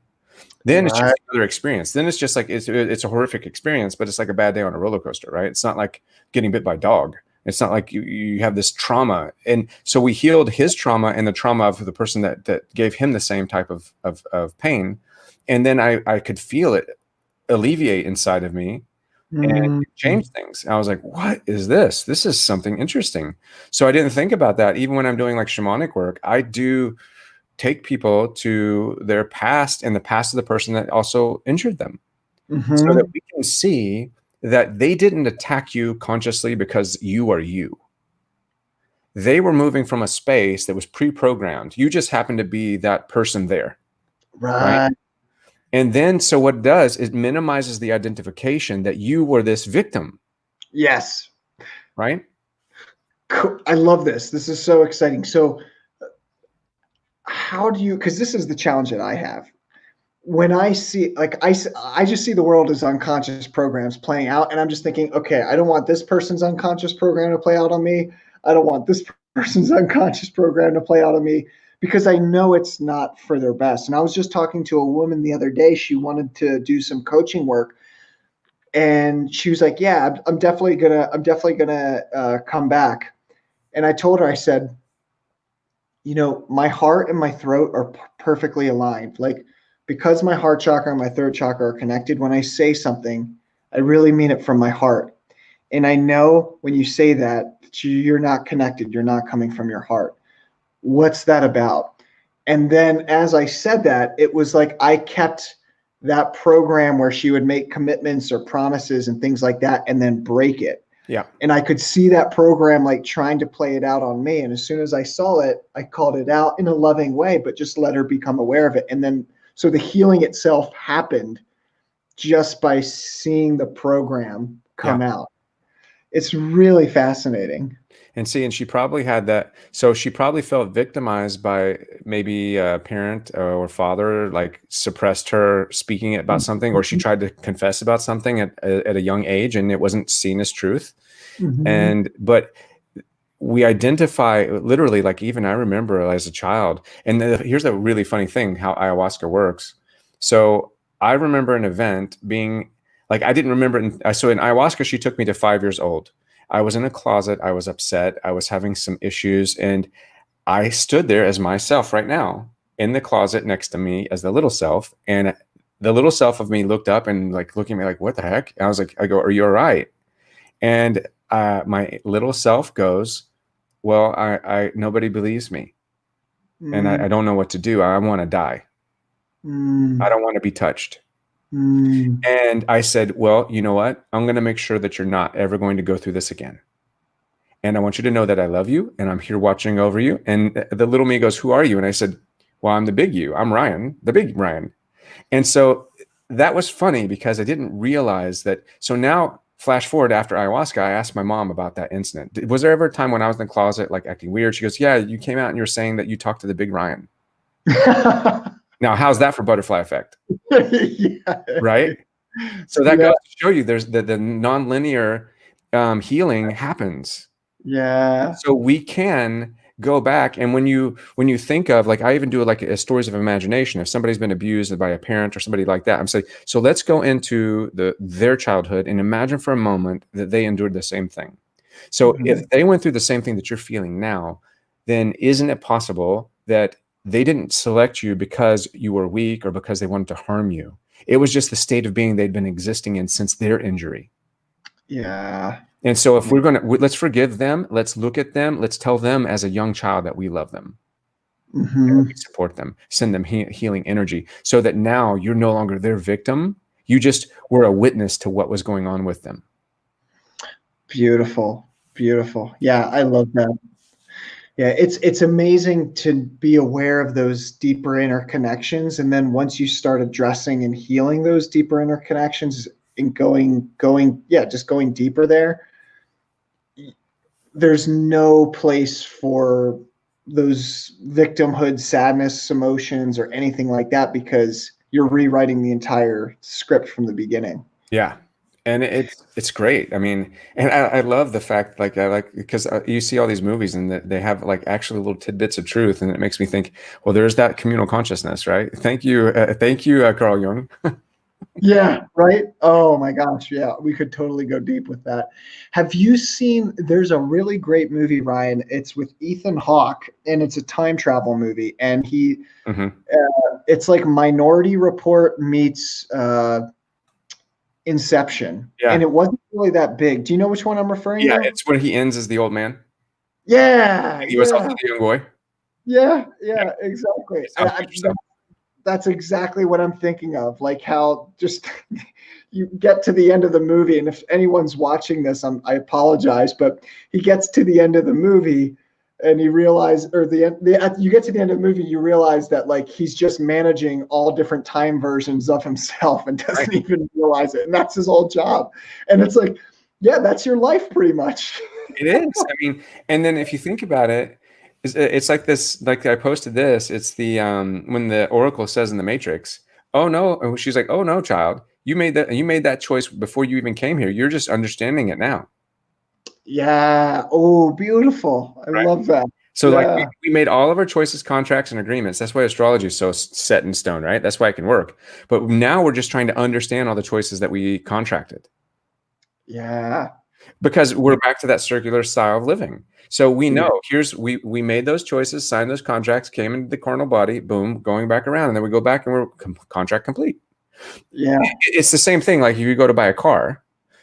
Then it's just another experience. Then it's just like, it's a horrific experience, but it's like a bad day on a roller coaster, right? It's not like getting bit by a dog. It's not like you have this trauma. And so we healed his trauma and the trauma of the person that gave him the same type of pain. And then I could feel it alleviate inside of me and change things. I was like, what is this? This is something interesting. So I didn't think about that. Even when I'm doing like shamanic work, I do take people to their past and the past of the person that also injured them, so that we can see that they didn't attack you consciously because you are you. They were moving from a space that was pre-programmed. You just happened to be that person there. Right? And then, so what it does is minimizes the identification that you were this victim. Yes. Right? I love this. This is so exciting. So how do you, because this is the challenge that I have. When I see, like, I just see the world as unconscious programs playing out. And I'm just thinking, okay, I don't want this person's unconscious program to play out on me. I don't want this person's unconscious program to play out on me, because I know it's not for their best. And I was just talking to a woman the other day. She wanted to do some coaching work. And she was like, yeah, I'm definitely gonna come back. And I told her, I said, my heart and my throat are perfectly aligned. Like, because my heart chakra and my throat chakra are connected, when I say something, I really mean it from my heart. And I know when you say that, you're not connected, you're not coming from your heart. What's that about? And then as I said that, it was like I kept that program where she would make commitments or promises and things like that and then break it. Yeah. And I could see that program like trying to play it out on me. And as soon as I saw it, I called it out in a loving way, but just let her become aware of it. And then, so the healing itself happened just by seeing the program come out. It's really fascinating. And see, and she probably had that. So she probably felt victimized by maybe a parent or father, like suppressed her speaking about something, or she tried to confess about something at a young age and it wasn't seen as truth. But we identify literally, like even I remember as a child, and here's a really funny thing, how ayahuasca works. So I remember an event being like, I didn't remember. So in ayahuasca, she took me to 5 years old. I was in a closet. I was upset. I was having some issues. And I stood there as myself right now in the closet next to me as the little self. And the little self of me looked up and like looking at me like, what the heck? And I was like, I go, are you all right? And my little self goes, well, I nobody believes me. And I don't know what to do. I want to die. I don't want to be touched. And I said, well, you know what? I'm going to make sure that you're not ever going to go through this again. And I want you to know that I love you and I'm here watching over you. And the little me goes, who are you? And I said, well, I'm the big you. I'm Ryan, the big Ryan. And so that was funny because I didn't realize that. So now flash forward after ayahuasca, I asked my mom about that incident. Was there ever a time when I was in the closet, like acting weird? She goes, yeah, you came out and you're saying that you talked to the big Ryan. Now, how's that for butterfly effect? Right? So that goes to show you there's the nonlinear healing happens. Yeah. So we can go back, and when you think of, like, I even do like a stories of imagination. If somebody's been abused by a parent or somebody like that, I'm saying, so let's go into their childhood and imagine for a moment that they endured the same thing. So if they went through the same thing that you're feeling now, then isn't it possible that they didn't select you because you were weak or because they wanted to harm you? It was just the state of being they'd been existing in since their injury. Yeah. And so if we're going to, let's forgive them, let's look at them, let's tell them as a young child that we love them, and we support them, send them healing energy, so that now you're no longer their victim. You just were a witness to what was going on with them. Beautiful. Beautiful. Yeah, I love that. Yeah, it's amazing to be aware of those deeper interconnections. And then once you start addressing and healing those deeper interconnections and just going deeper there, there's no place for those victimhood, sadness, emotions, or anything like that, because you're rewriting the entire script from the beginning. Yeah. And it's great. I mean, and I love the fact, like, because you see all these movies and they have like actually little tidbits of truth, and it makes me think, well, there's that communal consciousness, right? Thank you, Carl Jung. Yeah, right. Oh my gosh, yeah, we could totally go deep with that. Have you seen? There's a really great movie, Ryan. It's with Ethan Hawke, and it's a time travel movie, and it's like Minority Report meets Inception. Yeah. And it wasn't really that big. Do you know which one I'm referring to? Yeah, it's when he ends as the old man. Yeah. He was also the young boy. Yeah, exactly. That's exactly what I'm thinking of. Like how just you get to the end of the movie, and if anyone's watching this, I apologize, but he gets to the end of the movie and you realize, or you get to the end of the movie, you realize that like he's just managing all different time versions of himself and doesn't even realize it. And that's his whole job. And it's like, yeah, that's your life pretty much. It is. I mean, and then if you think about it, it's like this, like I posted this, it's the, when the Oracle says in the Matrix, oh no, she's like, oh no, child, you made that choice before you even came here. You're just understanding it now. Yeah. Oh, beautiful. I love that. So like we made all of our choices, contracts, and agreements. That's why astrology is so set in stone, right? That's why it can work. But now we're just trying to understand all the choices that we contracted. Yeah. Because we're back to that circular style of living. So we know we made those choices, signed those contracts, came into the carnal body, boom, going back around, and then we go back and we're contract complete. Yeah. It's the same thing. Like if you go to buy a car,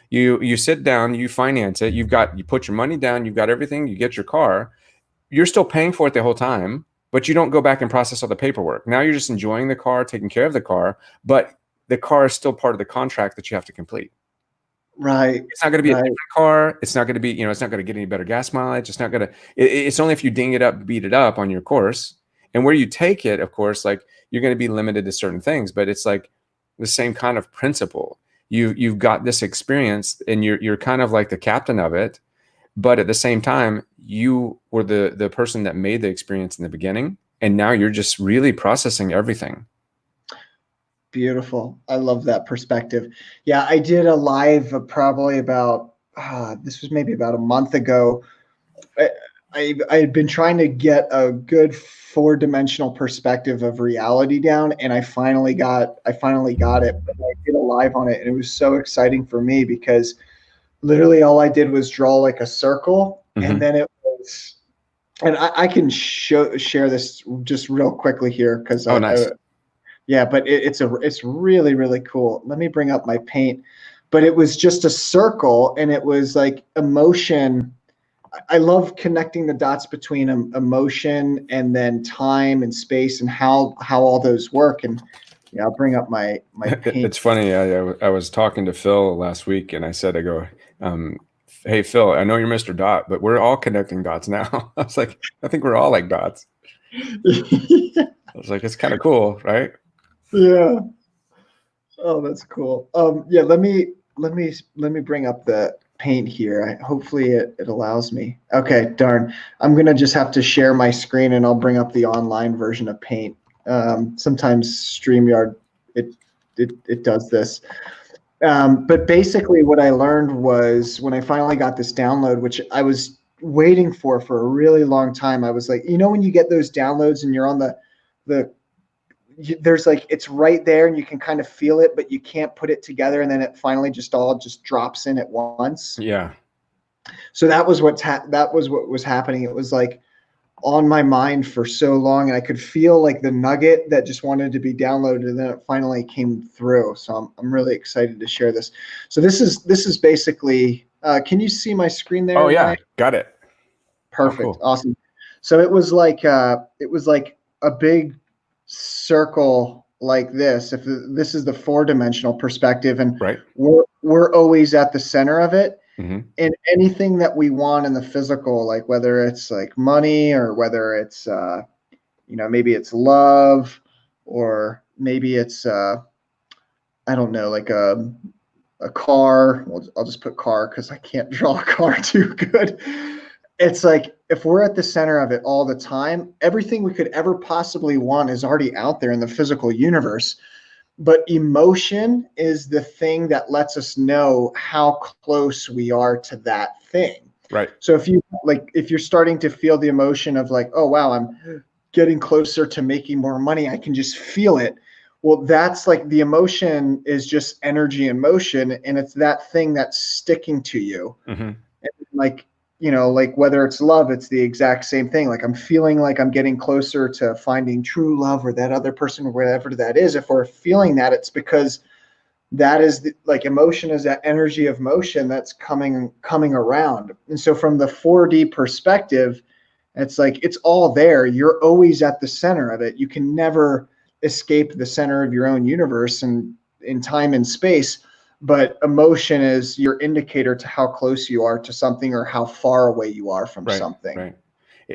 you sit down, you finance it, you put your money down, you've got everything, you get your car, you're still paying for it the whole time, but you don't go back and process all the paperwork. Now you're just enjoying the car, taking care of the car, but the car is still part of the contract that you have to complete. Right. It's not going to be a different car. It's not going to be, it's not going to get any better gas mileage. It's not going to, it's only if you ding it up, beat it up on your course. And where you take it, of course, like you're going to be limited to certain things, but it's like the same kind of principle. You've got this experience and you're kind of like the captain of it. But at the same time, you were the person that made the experience in the beginning. And now you're just really processing everything. Beautiful. I love that perspective. Yeah, I did a live probably about, this was maybe about a month ago. I had been trying to get a good 4-dimensional perspective of reality down, and I finally got it. But I did a live on it, and it was so exciting for me because literally all I did was draw like a circle, and then it was, and I can share this just real quickly here because nice. yeah, but it's really, really cool. Let me bring up my paint. But it was just a circle, and it was like emotion. I love connecting the dots between emotion and then time and space and how all those work. And yeah, I'll bring up my paint. It's funny. I was talking to Phil last week, and I go, hey, Phil, I know you're Mr. Dot, but we're all connecting dots now. I was like, I think we're all like dots. I was like, it's kind of cool, right? Yeah. Oh, that's cool. Yeah, let me bring up the paint here. Hopefully it allows me. Okay, darn. I'm gonna just have to share my screen, and I'll bring up the online version of Paint. Sometimes StreamYard it does this. But basically, what I learned was when I finally got this download, which I was waiting for a really long time. I was like, when you get those downloads and you're on there's like, it's right there and you can kind of feel it, but you can't put it together. And then it finally just drops in at once. Yeah. So that was what was happening. It was like on my mind for so long, and I could feel like the nugget that just wanted to be downloaded, and then it finally came through. So I'm really excited to share this. So this is basically, can you see my screen there? Oh yeah. Ryan? Got it. Perfect. Oh, cool. Awesome. So it was like a big circle like this. If this is the 4-dimensional perspective, and right, we're always at the center of it. And anything that we want in the physical, like whether it's like money or whether it's maybe it's love, or maybe it's I don't know, like a car. Well, I'll just put car because I can't draw a car too good. It's like, if we're at the center of it all the time, everything we could ever possibly want is already out there in the physical universe. But emotion is the thing that lets us know how close we are to that thing. Right. So if you're starting to feel the emotion of like, oh, wow, I'm getting closer to making more money, I can just feel it. Well, that's like, the emotion is just energy in motion, and it's that thing that's sticking to you. And like, like whether it's love, it's the exact same thing. Like, I'm feeling like I'm getting closer to finding true love, or that other person, or whatever that is. If we're feeling that, it's because that is like, emotion is that energy of motion that's coming around. And so from the 4D perspective, it's like, it's all there. You're always at the center of it. You can never escape the center of your own universe and in time and space. But emotion is your indicator to how close you are to something, or how far away you are from something. Right.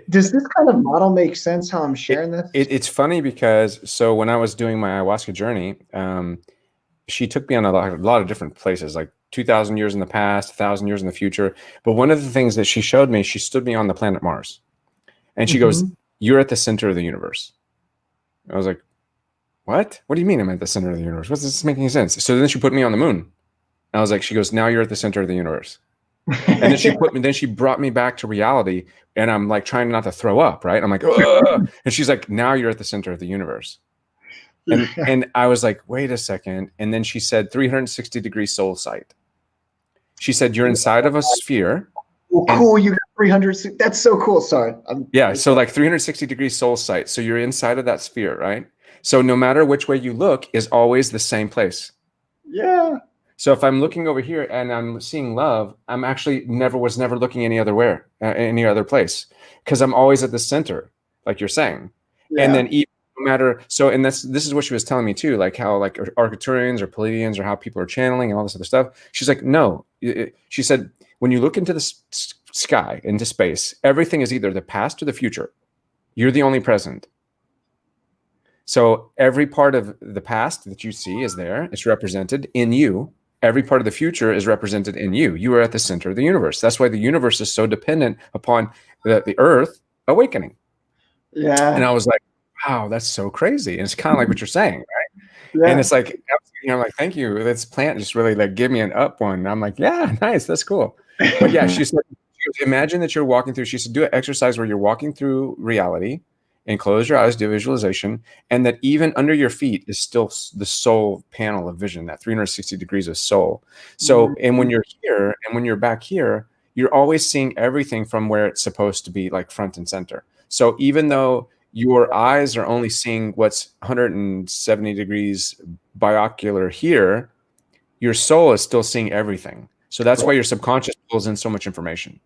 Does this kind of model make sense, how I'm sharing this? It's funny because, so when I was doing my ayahuasca journey, she took me on a lot of different places, like 2,000 years in the past, 1,000 years in the future. But one of the things that she showed me, she stood me on the planet Mars. And she goes, you're at the center of the universe. I was like, what? What do you mean I'm at the center of the universe? What's this making sense? So then she put me on the moon. And I was like, she goes, now you're at the center of the universe. And then she brought me back to reality, and I'm like trying not to throw up, right? I'm like, ugh. And she's like, now you're at the center of the universe. And I was like, wait a second. And then she said 360-degree soul sight. She said, you're inside of a sphere. Oh, cool. You got 300. That's so cool. Sorry. So like 360-degree soul sight. So you're inside of that sphere, right? So no matter which way you look is always the same place. Yeah. So if I'm looking over here and I'm seeing love, I'm actually was never looking any other place, because I'm always at the center, like you're saying. And Yeah. then even no matter, so, and this is what she was telling me too, like how like Arcturians or Pleiadians or how people are channeling and all this other stuff. She's like, no, she said, when you look into the sky, into space, everything is either the past or the future. You're the only present. So every part of the past that you see is there. It's represented in you. Every part of the future is represented in you. You are at the center of the universe. That's why the universe is so dependent upon the earth awakening. Yeah. And I was like, wow, that's so crazy. And it's kind of like what you're saying, right? Yeah. And it's like, like, thank you. This plant just really like give me an up one. And I'm like, yeah, nice. That's cool. But yeah, she said, imagine that you're walking through, she said, do an exercise where you're walking through reality and close your eyes, do visualization. And that even under your feet is still the soul panel of vision, that 360 degrees of soul. So, and when you're here and when you're back here, you're always seeing everything from where it's supposed to be, like front and center. So even though your eyes are only seeing what's 170 degrees binocular here, your soul is still seeing everything. So that's why your subconscious pulls in so much information.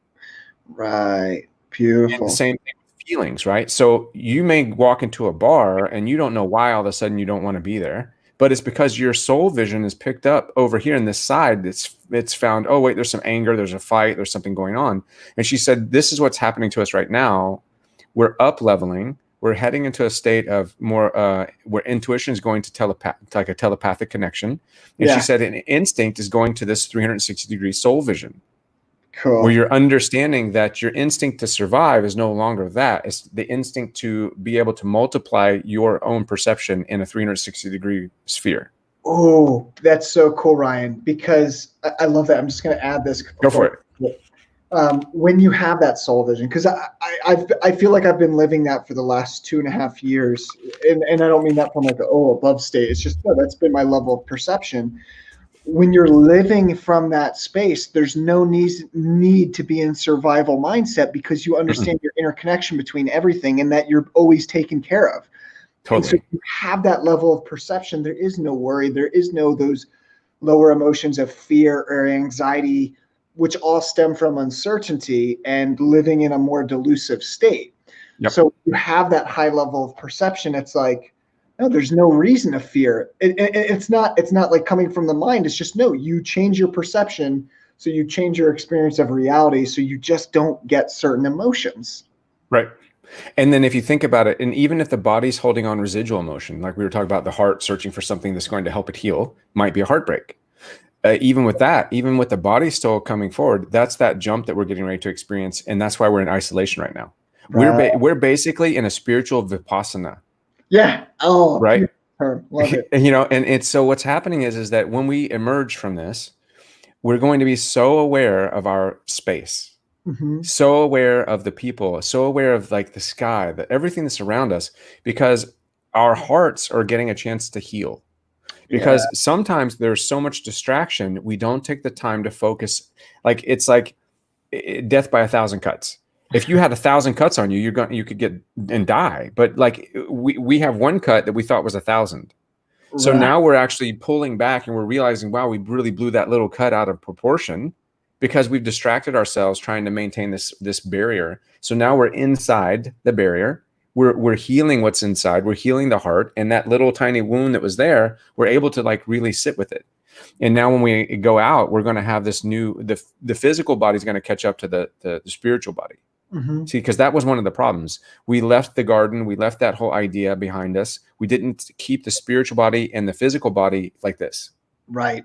Right. Beautiful. And the same thing with feelings, right? So you may walk into a bar and you don't know why all of a sudden you don't want to be there, but it's because your soul vision is picked up over here in this side. It's found, oh wait, there's some anger, there's a fight, there's something going on. And she said, this is what's happening to us right now. We're up leveling. We're heading into a state of more where intuition is going to like a telepathic connection. And she said an instinct is going to this 360-degree soul vision. Cool. Where you're understanding that your instinct to survive is no longer that. It's the instinct to be able to multiply your own perception in a 360-degree sphere. Oh, that's so cool, Ryan, because I love that. I'm just going to add this. Go for it. When you have that soul vision, because I feel like I've been living that for the last 2.5 years, and I don't mean that from like above state. It's just that's been my level of perception. When you're living from that space, there's no need to be in survival mindset, because you understand your interconnection between everything and that you're always taken care of. Totally. And so you have that level of perception. There is no worry. There is no those lower emotions of fear or anxiety, which all stem from uncertainty and living in a more delusive state. Yep. So you have that high level of perception. It's like, no, there's no reason to fear. It's not like coming from the mind. It's just, no, you change your perception. So you change your experience of reality. So you just don't get certain emotions. Right. And then if you think about it, and even if the body's holding on residual emotion, like we were talking about the heart searching for something that's going to help it heal, might be a heartbreak. Even with that, even with the body still coming forward, that's that jump that we're getting ready to experience. And that's why we're in isolation right now. Right. We're basically in a spiritual Vipassana. Yeah. Oh, right. Love it. And it's so what's happening is that when we emerge from this, we're going to be so aware of our space, so aware of the people, so aware of like the sky, that everything that's around us, because our hearts are getting a chance to heal. Because sometimes there's so much distraction, we don't take the time to focus. Like it's like death by 1,000 cuts. If you had 1,000 cuts on you, you could get and die. But like we have one cut that we thought was 1,000. So now we're actually pulling back and we're realizing, wow, we really blew that little cut out of proportion because we've distracted ourselves trying to maintain this barrier. So now we're inside the barrier. We're healing what's inside. We're healing the heart, and that little tiny wound that was there, we're able to like really sit with it. And now when we go out, we're going to have this the physical body is going to catch up to the spiritual body. See, because that was one of the problems. We left the garden. We left that whole idea behind us. We didn't keep the spiritual body and the physical body like this. Right.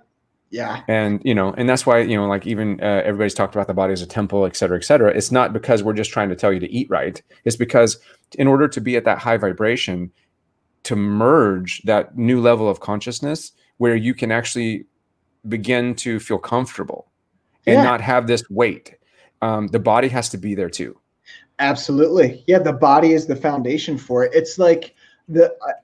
Yeah. And, and that's why, like even everybody's talked about the body as a temple, et cetera, et cetera. It's not because we're just trying to tell you to eat right. It's because in order to be at that high vibration, to merge that new level of consciousness where you can actually begin to feel comfortable and not have this weight, the body has to be there too. Absolutely. Yeah. The body is the foundation for it. It's like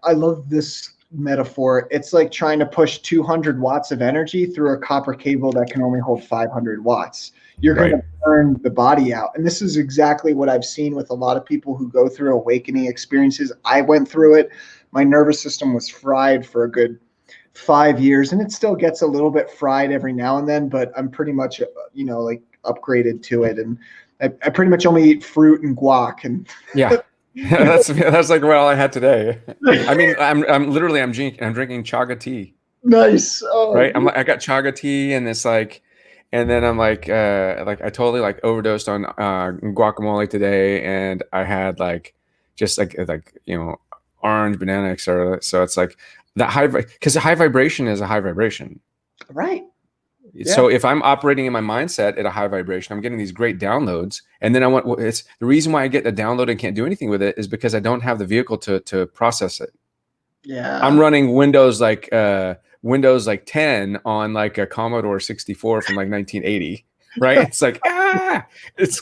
I love this metaphor. It's like trying to push 200 watts of energy through a copper cable that can only hold 500 watts. You're going to burn the body out. And this is exactly what I've seen with a lot of people who go through awakening experiences. I went through it. My nervous system was fried for a good 5 years, and it still gets a little bit fried every now and then, but I'm pretty much, like upgraded to it. And I pretty much only eat fruit and guac. And Yeah. that's like all I had today. I mean, I'm drinking chaga tea. Nice. Oh, right. I got chaga tea, and it's like, and then I'm like I totally like overdosed on guacamole today, and I had like just like orange banana etc. So it's like that because high vibration is a high vibration. Right. Yeah. So if I'm operating in my mindset at a high vibration, I'm getting these great downloads, and then it's the reason why I get a download and can't do anything with it is because I don't have the vehicle to process it. Yeah. I'm running Windows like 10 on like a Commodore 64 from like 1980, right? It's like it's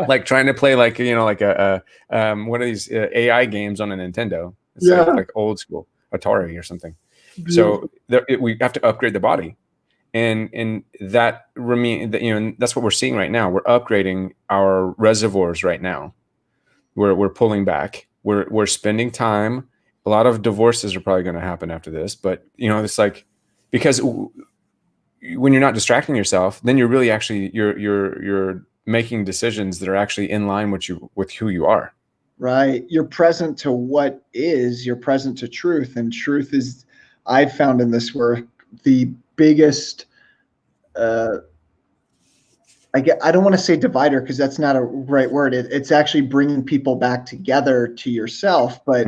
like trying to play like like a one of these AI games on a Nintendo. It's like old school Atari or something. Beautiful. So we have to upgrade the body. And that that's what we're seeing right now. We're upgrading our reservoirs right now. We're pulling back. We're spending time. A lot of divorces are probably going to happen after this, but it's like, because when you're not distracting yourself, then you're really actually you're making decisions that are actually in line with who you are. Right. You're present to what is. You're present to truth, and truth is, I've found in this work, the biggest I don't want to say divider, because that's not a right word. It's actually bringing people back together to yourself. But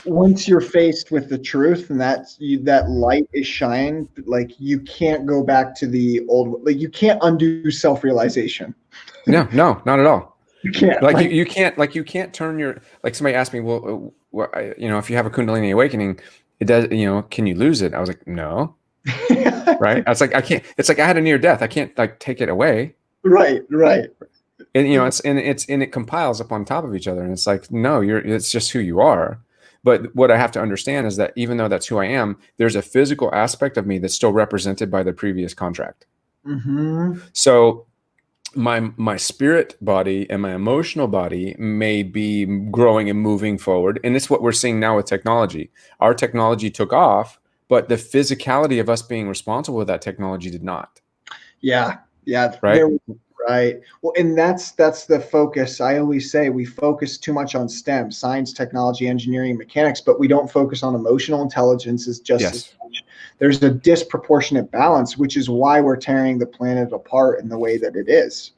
once you're faced with the truth, and that light is shined, like you can't go back to the old, like you can't undo self-realization. No, not at all. You can't. You can't turn your, like somebody asked me, well, if you have a Kundalini awakening, it does, can you lose it? I was like, no. Right. I was like, I can't. It's like I had a near death. I can't like take it away. Right. And it compiles up on top of each other, and it's like, no, it's just who you are. But what I have to understand is that even though that's who I am, there's a physical aspect of me that's still represented by the previous contract. So my spirit body and my emotional body may be growing and moving forward, and it's what we're seeing now with technology. Our technology took off, but the physicality of us being responsible with that technology did not. Yeah. Right. Right. Well, and that's the focus. I always say we focus too much on STEM, science, technology, engineering, mechanics, but we don't focus on emotional intelligence as as much. There's a disproportionate balance, which is why we're tearing the planet apart in the way that it is.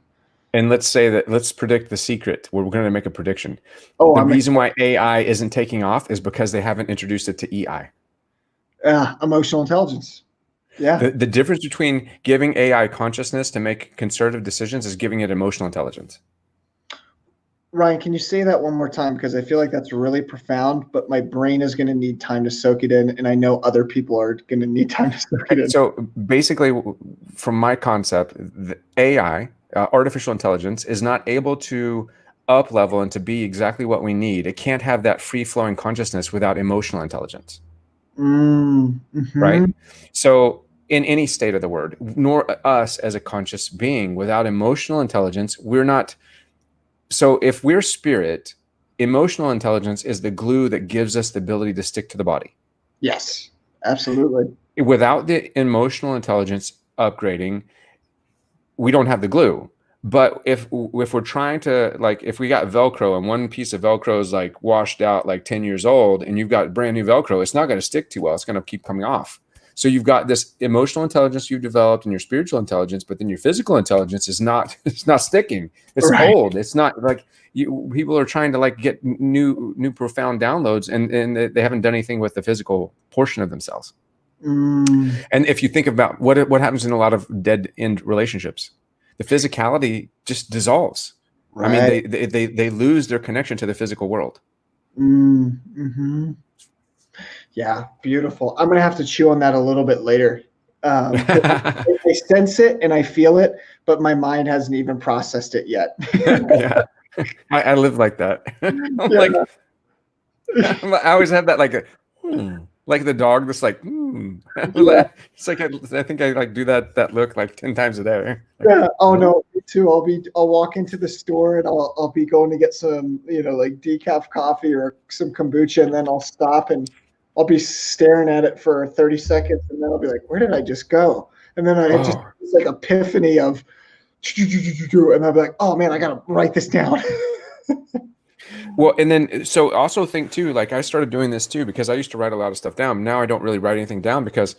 And let's predict the secret. We're going to make a prediction. The reason why AI isn't taking off is because they haven't introduced it to EI. Emotional intelligence. Yeah. The difference between giving AI consciousness to make conservative decisions is giving it emotional intelligence. Ryan, can you say that one more time? Because I feel like that's really profound, but my brain is going to need time to soak it in, and I know other people are going to need time to soak it in. So basically, from my concept, the AI, artificial intelligence, is not able to up level and to be exactly what we need. It can't have that free-flowing consciousness without emotional intelligence. Right? So in any state of the word, nor us as a conscious being without emotional intelligence, we're not. So if we're spirit, emotional intelligence is the glue that gives us the ability to stick to the body. Yes, absolutely. Without the emotional intelligence upgrading, we don't have the glue. But if we're trying to, like, if we got Velcro and one piece of Velcro is like washed out, like 10 years old, and you've got brand new Velcro, it's not going to stick too well. It's going to keep coming off. So you've got this emotional intelligence you've developed and your spiritual intelligence, but then your physical intelligence is not, it's not sticking. It's old. It's not like people are trying to like get new profound downloads, and they haven't done anything with the physical portion of themselves. And if you think about what happens in a lot of dead end relationships, the physicality just dissolves. Right. I mean, they lose their connection to the physical world. Yeah, beautiful. I'm gonna have to chew on that a little bit later. I sense it and I feel it, but my mind hasn't even processed it yet. Yeah, I live like that. I always have that like the dog that's like, It's like I think I like do that look like 10 times a day. Yeah. Oh no, me too. I'll walk into the store and I'll be going to get some, like decaf coffee or some kombucha, and then I'll stop and I'll be staring at it for 30 seconds and then I'll be like, where did I just go? And then I just, it's like epiphany of, and I'll be like, oh man, I got to write this down. Well, and then, so also think too, like I started doing this too, because I used to write a lot of stuff down. Now I don't really write anything down because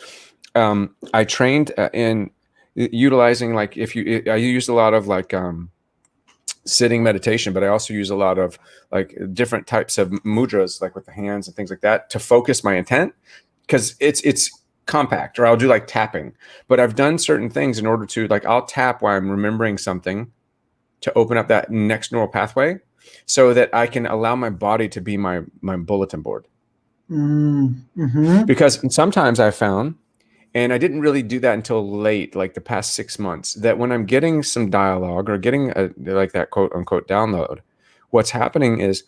I trained in utilizing, like I used a lot of like sitting meditation, but I also use a lot of like different types of mudras, like with the hands and things like that, to focus my intent, because it's compact, or I'll do like tapping. But I've done certain things in order to, like, I'll tap while I'm remembering something to open up that next neural pathway, so that I can allow my body to be my bulletin board. Mm-hmm. Because sometimes I found, and I didn't really do that until late, like the past 6 months, that when I'm getting some dialogue or getting like that quote unquote download, what's happening is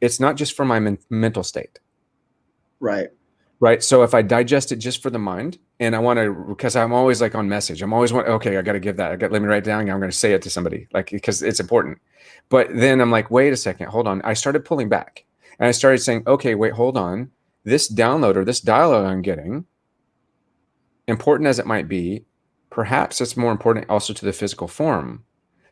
it's not just for my mental state. Right. Right. So if I digest it just for the mind, and I want to, because I'm always like on message, I'm always okay, I got to give that. Let me write it down. I'm going to say it to somebody, like, because it's important. But then I'm like, wait a second, hold on. I started pulling back and I started saying, okay, wait, hold on. This download or this dialogue I'm getting, important as it might be, perhaps it's more important also to the physical form.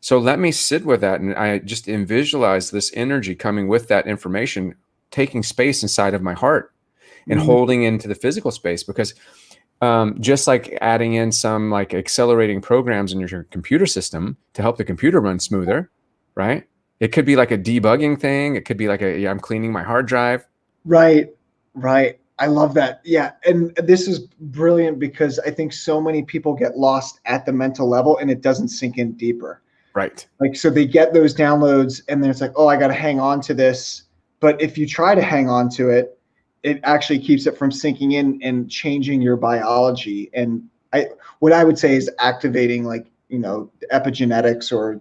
So let me sit with that. And I just visualize this energy coming with that information, taking space inside of my heart and holding into the physical space. Because just like adding in some like accelerating programs in your computer system to help the computer run smoother, right? It could be like a debugging thing. It could be like I'm cleaning my hard drive. Right. I love that. Yeah. And this is brilliant because I think so many people get lost at the mental level and it doesn't sink in deeper. Right. Like, so they get those downloads and then it's like, oh, I got to hang on to this. But if you try to hang on to it, it actually keeps it from sinking in and changing your biology. And what I would say is activating, like, epigenetics or,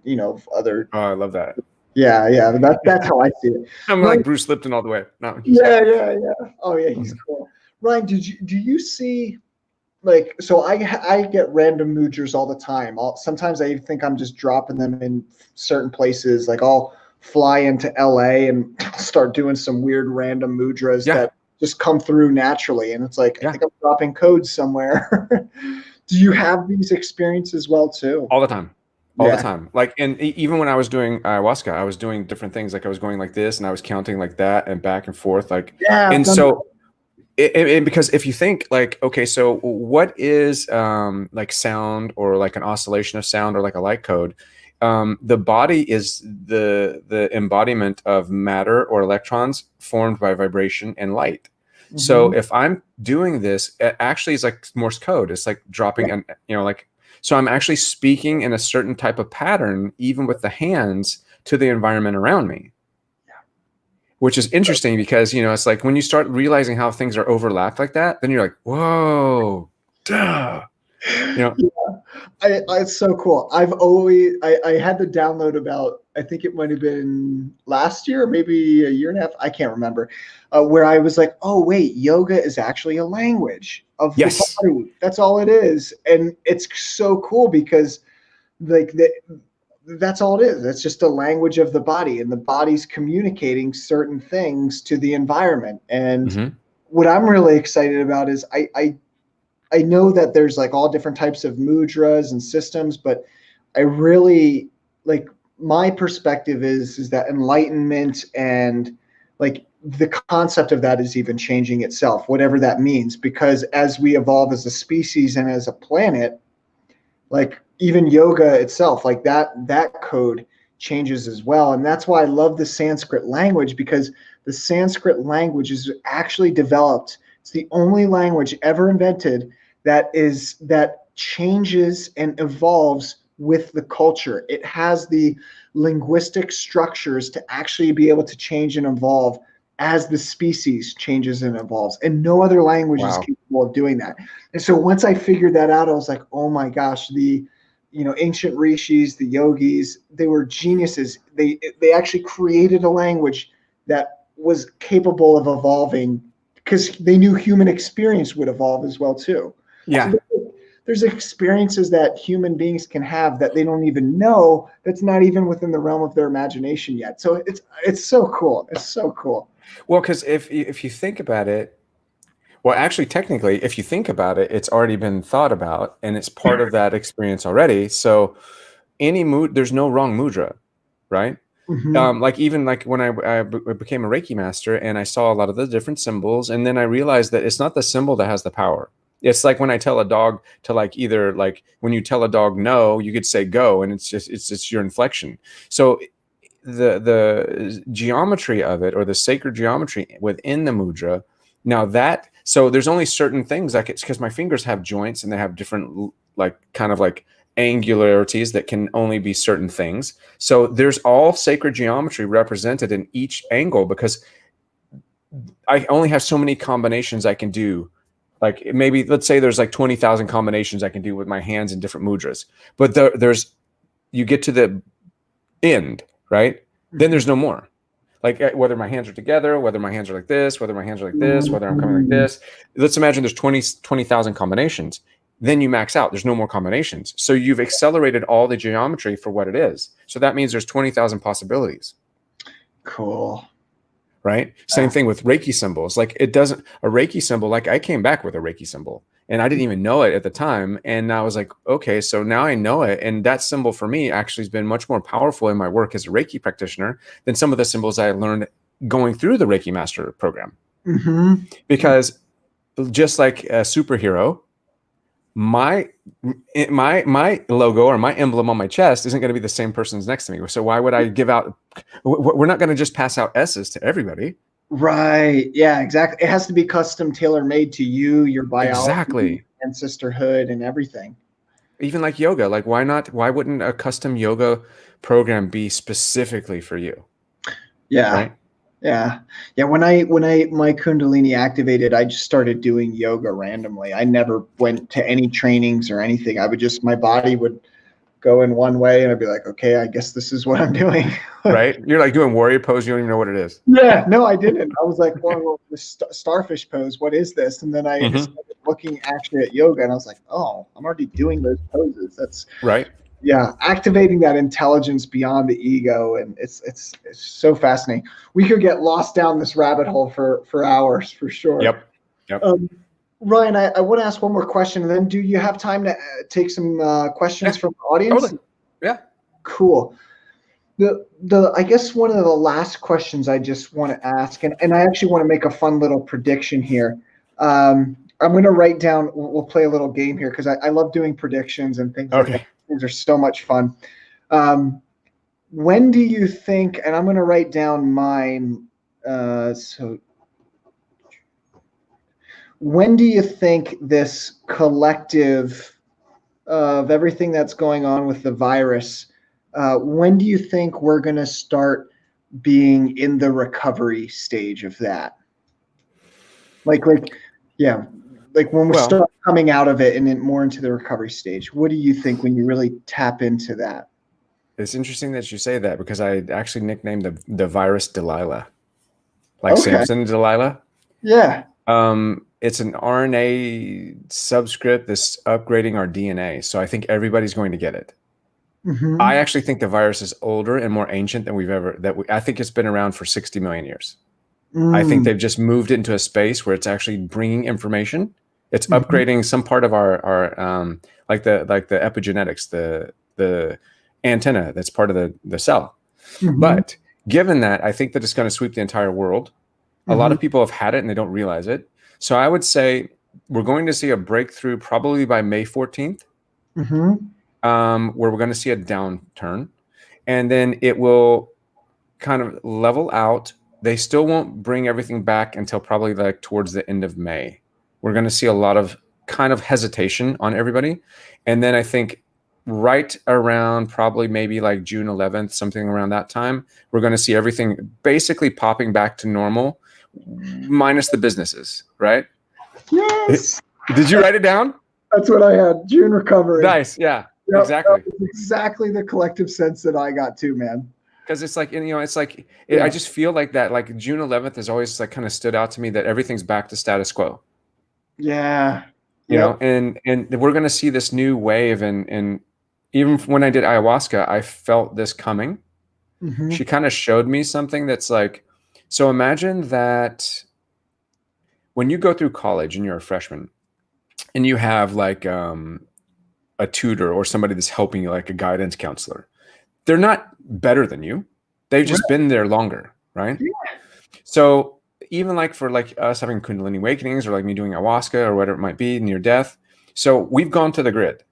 other. Oh, I love that. Yeah. That's how I see it. I'm like Bruce Lipton all the way. No. Yeah. Oh yeah, he's cool. Ryan, do you see, like, so I get random mudras all the time. Sometimes I think I'm just dropping them in certain places. Like I'll fly into LA and start doing some weird random mudras that just come through naturally. And it's like, I think I'm dropping codes somewhere. Do you have these experiences as well too? All the time. All the time. Like, and even when I was doing ayahuasca, I was doing different things. Like I was going like this and I was counting like that and back and forth. Like, and so, because if you think like, okay, so what is like sound or like an oscillation of sound or like a light code? The body is the embodiment of matter or electrons formed by vibration and light. Mm-hmm. So if I'm doing this, it actually is like Morse code. It's like dropping, like, so I'm actually speaking in a certain type of pattern, even with the hands, to the environment around me. Which is interesting because, it's like when you start realizing how things are overlapped like that, then you're like, whoa, duh. It's so cool. I had the download about, I think it might have been last year, or maybe a year and a half. I can't remember, where I was like, oh wait, yoga is actually a language of the body. That's all it is. And it's so cool because like that's all it is. It's just a language of the body, and the body's communicating certain things to the environment. And what I'm really excited about is I know that there's like all different types of mudras and systems, but I really like, my perspective is that enlightenment and like the concept of that is even changing itself, whatever that means, because as we evolve as a species and as a planet, like even yoga itself, like that code changes as well. And that's why I love the Sanskrit language, because the Sanskrit language is actually developed. It's the only language ever invented that changes and evolves with the culture. It has the linguistic structures to actually be able to change and evolve as the species changes and evolves. And no other language is capable of doing that. And so once I figured that out, I was like, oh my gosh, the ancient rishis, the yogis, they were geniuses. They actually created a language that was capable of evolving because they knew human experience would evolve as well too. Yeah. So there's experiences that human beings can have that they don't even know, that's not even within the realm of their imagination yet. So it's so cool. It's so cool. Well, because if you think about it, Well, actually, technically, if you think about it, it's already been thought about and it's part of that experience already. So any mood, there's no wrong mudra, right? Mm-hmm. Like even like when I became a Reiki master and I saw a lot of the different symbols, and then I realized that it's not the symbol that has the power. It's like when I tell a dog to like either like when you tell a dog no, you could say go, and it's your inflection. So the geometry of it, or the sacred geometry within the mudra, now that, so there's only certain things like it's because my fingers have joints and they have different like kind of like angularities that can only be certain things. So there's all sacred geometry represented in each angle because I only have so many combinations I can do. Like maybe let's say there's like 20,000 combinations I can do with my hands in different mudras, but there's, you get to the end, right? Then there's no more. Like whether my hands are together, whether my hands are like this, whether my hands are like this, whether I'm coming like Mm-hmm. this. Let's imagine there's 20,000 combinations. Then you max out. There's no more combinations. So you've accelerated all the geometry for what it is. So that means there's 20,000 possibilities. Cool. Right? Same thing with Reiki symbols. Like it doesn't, a Reiki symbol, like I came back with a Reiki symbol and I didn't even know it at the time. And I was like, okay, so now I know it. And that symbol for me actually has been much more powerful in my work as a Reiki practitioner than some of the symbols I learned going through the Reiki Master program. Mm-hmm. Because just like a superhero, my logo or my emblem on my chest isn't going to be the same person's next to me. So why would I give out? We're not going to just pass out S's to everybody. Right. Yeah, exactly. It has to be custom tailor made to you, your biology, Exactly. and sisterhood and everything. Even like yoga, like why not? Why wouldn't a custom yoga program be specifically for you? Yeah. Right. Yeah. Yeah. When my Kundalini activated, I just started doing yoga randomly. I never went to any trainings or anything. I would just, my body would go in one way and I'd be like, okay, I guess this is what I'm doing. Right. You're like doing warrior pose. You don't even know what it is. Yeah. No, I didn't. I was like, well the starfish pose, what is this? And then I started looking actually at yoga and I was like, oh, I'm already doing those poses. That's right. Yeah, activating that intelligence beyond the ego, and it's so fascinating. We could get lost down this rabbit hole for hours for sure. Yep. Ryan, I want to ask one more question, and then do you have time to take some questions from the audience? Totally. Yeah. Cool. The I guess one of the last questions I just want to ask, and I actually want to make a fun little prediction here. I'm going to write down. We'll play a little game here because I love doing predictions and things like that. Things are so much fun. When do you think, and I'm going to write down mine. So when do you think this collective of everything that's going on with the virus, when do you think we're going to start being in the recovery stage of that? Like when we start coming out of it and then more into the recovery stage, what do you think when you really tap into that? It's interesting that you say that because I actually nicknamed the virus Delilah, like Samson and Delilah. Yeah. It's an RNA subscript that's upgrading our DNA. So I think everybody's going to get it. Mm-hmm. I actually think the virus is older and more ancient than I think it's been around for 60 million years. I think they've just moved into a space where it's actually bringing information. It's upgrading some part of our like the epigenetics, the antenna that's part of the cell. But given that, I think that it's going to sweep the entire world. A lot of people have had it and they don't realize it. So I would say we're going to see a breakthrough probably by May 14th, where we're going to see a downturn, and then it will kind of level out. They still won't bring everything back until probably like towards the end of May. We're going to see a lot of kind of hesitation on everybody. And then I think right around probably maybe like June 11th, something around that time, we're going to see everything basically popping back to normal, minus the businesses, right? Yes. Did you write it down? That's what I had. June recovery. Nice. Yeah, yep, exactly. Exactly the collective sense that I got too, man. Because it's like, it's like, I just feel like that, like June 11th has always like kind of stood out to me that everything's back to status quo. Yeah. You know, and we're going to see this new wave. And even when I did ayahuasca, I felt this coming. She kind of showed me something that's like, so imagine that when you go through college and you're a freshman and you have like a tutor or somebody that's helping you, like a guidance counselor, they're not better than you. They've just been there longer, right? Yeah. So even like for like us having Kundalini awakenings or like me doing ayahuasca or whatever it might be near death. So we've gone to the grid,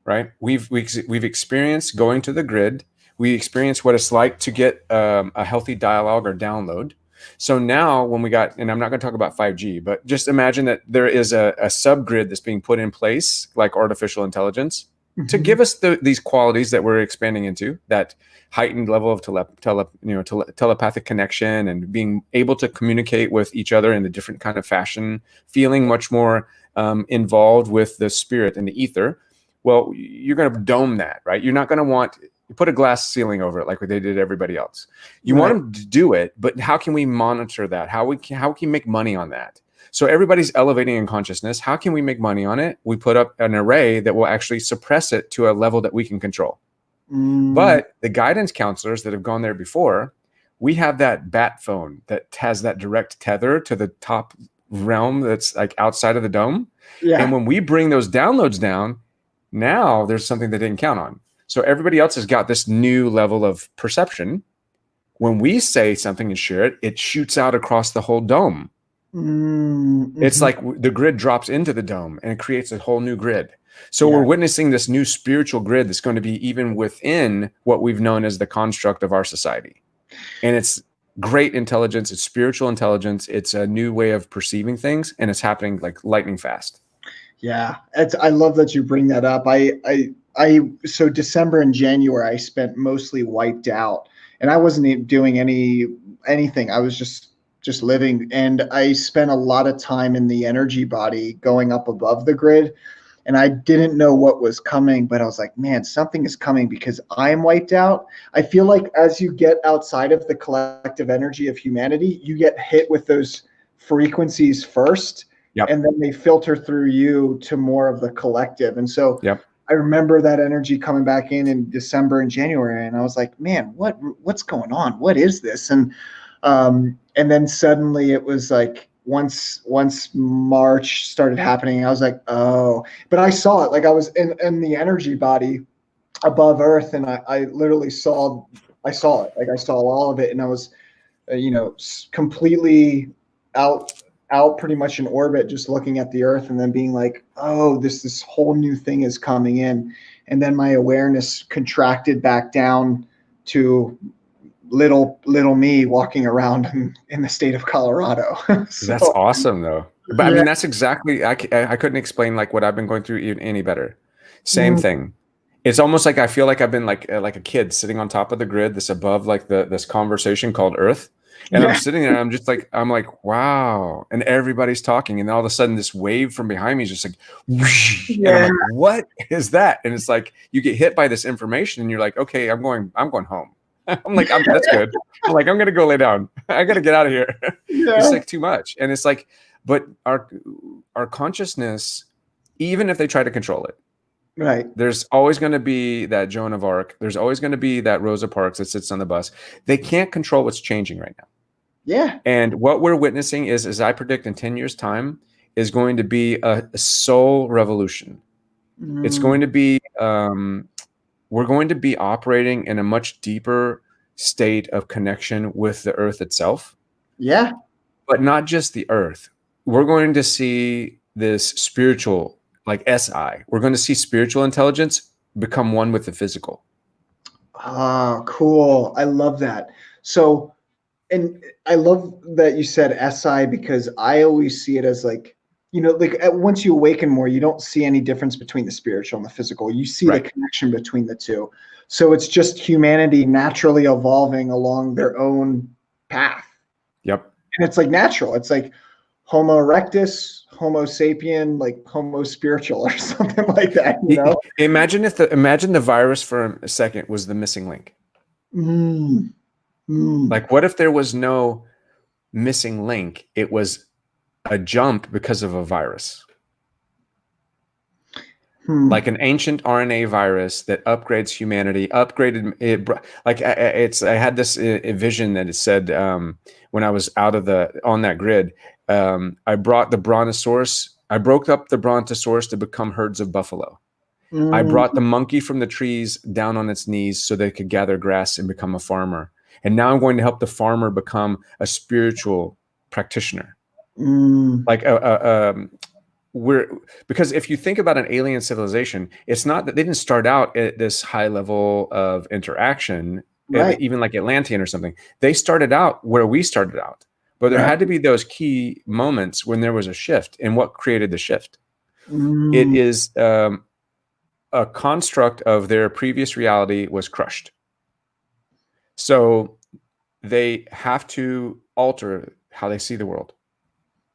right? We've experienced going to the grid. We experience what it's like to get a healthy dialogue or download. So now when we got, and I'm not going to talk about 5G, but just imagine that there is a subgrid that's being put in place, like artificial intelligence, to give us these qualities that we're expanding into, that heightened level of telepathic connection and being able to communicate with each other in a different kind of fashion, feeling much more involved with the spirit and the ether. Well, you're going to dome that, right? You're not going to want, you put a glass ceiling over it like they did everybody else. You want them to do it, but how can we monitor that? How can we make money on that? So everybody's elevating in consciousness. How can we make money on it? We put up an array that will actually suppress it to a level that we can control. But the guidance counselors that have gone there before, we have that bat phone that has that direct tether to the top realm that's like outside of the dome. Yeah. And when we bring those downloads down, now there's something they didn't count on. So everybody else has got this new level of perception. When we say something and share it, it shoots out across the whole dome. It's like the grid drops into the dome and it creates a whole new grid. So we're witnessing this new spiritual grid that's going to be even within what we've known as the construct of our society. And it's great intelligence. It's spiritual intelligence. It's a new way of perceiving things, and it's happening like lightning fast. Yeah, I love that you bring that up. So December and January I spent mostly wiped out, and I wasn't even doing anything. I was just living, and I spent a lot of time in the energy body going up above the grid, and I didn't know what was coming, but I was like, man, something is coming because I'm wiped out. I feel like as you get outside of the collective energy of humanity, you get hit with those frequencies first. Yep. And then they filter through you to more of the collective. And so I remember that energy coming back in December and January, and I was like, man, what's going on? What is this? And then suddenly it was like once March started happening, I was like, oh, but I saw it. Like I was in the energy body above Earth, and I literally saw it. Like I saw all of it, and I was, completely out pretty much in orbit, just looking at the Earth, and then being like, oh, this whole new thing is coming in. And then my awareness contracted back down to little me walking around in the state of Colorado. So, that's awesome though. But I mean, that's exactly, I couldn't explain like what I've been going through any better. Same thing. It's almost like I feel like I've been like a kid sitting on top of the grid, this above like this conversation called Earth. And I'm sitting there, I'm like, wow. And everybody's talking. And all of a sudden this wave from behind me is just like, whoosh. And I'm like, what is that? And it's like, you get hit by this information and you're like, okay, I'm going home. I'm like, that's good. I'm like, I'm going to go lay down. I got to get out of here. It's like too much. And it's like, but our consciousness, even if they try to control it, right, there's always going to be that Joan of Arc. There's always going to be that Rosa Parks that sits on the bus. They can't control what's changing right now. Yeah. And what we're witnessing is, as I predict in 10 years time, is going to be a soul revolution. It's going to be, we're going to be operating in a much deeper state of connection with the Earth itself. Yeah. But not just the Earth. We're going to see this spiritual, like SI. We're going to see spiritual intelligence become one with the physical. Ah, cool. I love that. So, and I love that you said SI, because I always see it as like, like once you awaken more, you don't see any difference between the spiritual and the physical. You see the connection between the two. So it's just humanity naturally evolving along their own path. Yep. And it's like natural. It's like Homo erectus, Homo sapien, like Homo spiritual or something like that. Imagine the virus for a second was the missing link. Like, what if there was no missing link? It was a jump because of a virus. like an ancient RNA virus that upgrades humanity, upgraded it. Like I had this vision that it said when I was on that grid, I brought the brontosaurus. I broke up the brontosaurus to become herds of buffalo. I brought the monkey from the trees down on its knees so they could gather grass and become a farmer. And now I'm going to help the farmer become a spiritual practitioner. Like because if you think about an alien civilization, it's not that they didn't start out at this high level of interaction, Right. even like Atlantean or something. They started out where we started out, but there had to be those key moments when there was a shift. And what created the shift? It is a construct of their previous reality was crushed. So they have to alter how they see the world.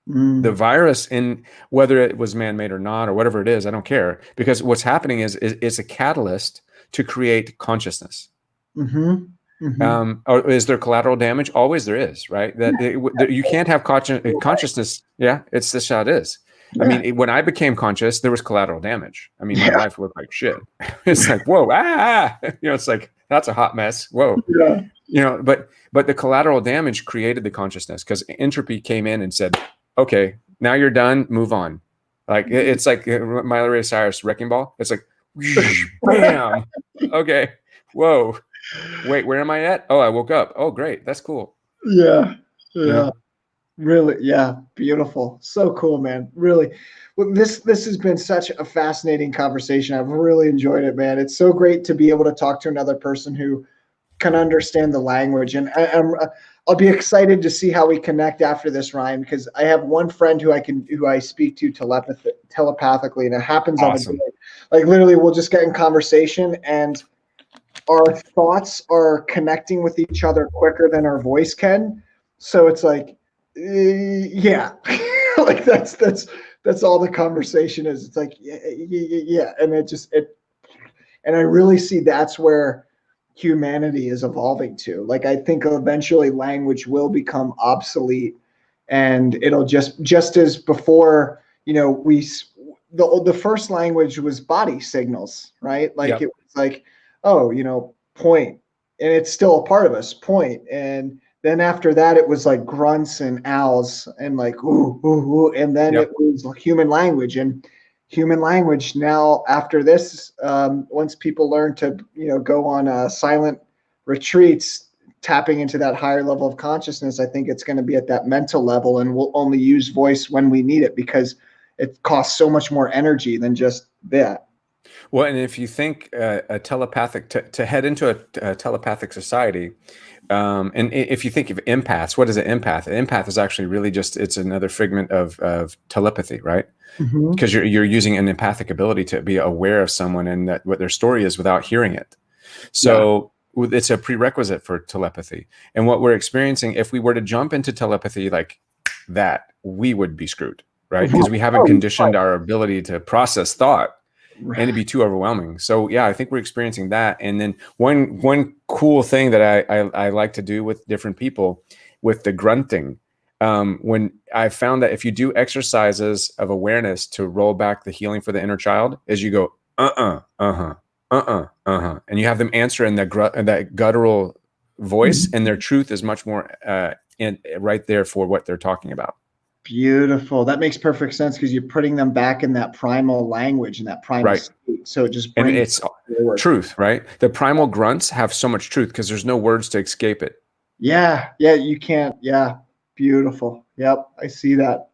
The virus, in whether it was man-made or not, or whatever it is, I don't care, because what's happening is it's a catalyst to create consciousness. Or is there collateral damage? Always there is, right? That you can't have consciousness. Yeah, it's just how it is. Yeah. I mean, when I became conscious, there was collateral damage. I mean, my life looked like shit. It's like, whoa, it's like, that's a hot mess. Whoa. Yeah. But the collateral damage created the consciousness, because entropy came in and said, okay, now you're done, move on. Like, it's like Miley Ray Cyrus Wrecking Ball. It's like, bam. Okay. Whoa. Wait, where am I at? Oh, I woke up. Oh, great. That's cool. Yeah. Really. Yeah. Beautiful. So cool, man. Really. Well, this has been such a fascinating conversation. I've really enjoyed it, man. It's so great to be able to talk to another person who can understand the language. And I'll be excited to see how we connect after this, Ryan, because I have one friend who I speak to telepathically, and it happens awesome. on a day. Like, literally, we'll just get in conversation and our thoughts are connecting with each other quicker than our voice can. So it's like, yeah, like that's all the conversation is. It's like, yeah. And and I really see that's where humanity is evolving to. Like, I think eventually language will become obsolete, and it'll just as before, the first language was body signals, right? Like, it was like, oh, point, and it's still a part of us, point. And then after that, it was like grunts and owls and like, ooh, ooh, ooh. And then it was human language. And human language now, after this, once people learn to, go on silent retreats, tapping into that higher level of consciousness, I think it's going to be at that mental level, and we'll only use voice when we need it, because it costs so much more energy than just that. Well, and if you think a telepathic to head into a telepathic society, and if you think of empaths, what is an empath? An empath is actually really it's another figment of telepathy, right? Because you're using an empathic ability to be aware of someone and that what their story is without hearing it. So it's a prerequisite for telepathy. And what we're experiencing, if we were to jump into telepathy like that, we would be screwed, right? Because we haven't conditioned our ability to process thought. And it'd be too overwhelming. So yeah, I think we're experiencing that. And then one cool thing that I like to do with different people with the grunting, when I found that if you do exercises of awareness to roll back the healing for the inner child, is you go and you have them answer in that guttural voice, and their truth is much more right there for what they're talking about. Beautiful. That makes perfect sense, because you're putting them back in that primal language and that primal state. So it just brings, and it's truth, right? The primal grunts have so much truth because there's no words to escape it. Yeah, you can't. Yeah, beautiful. Yep, I see that.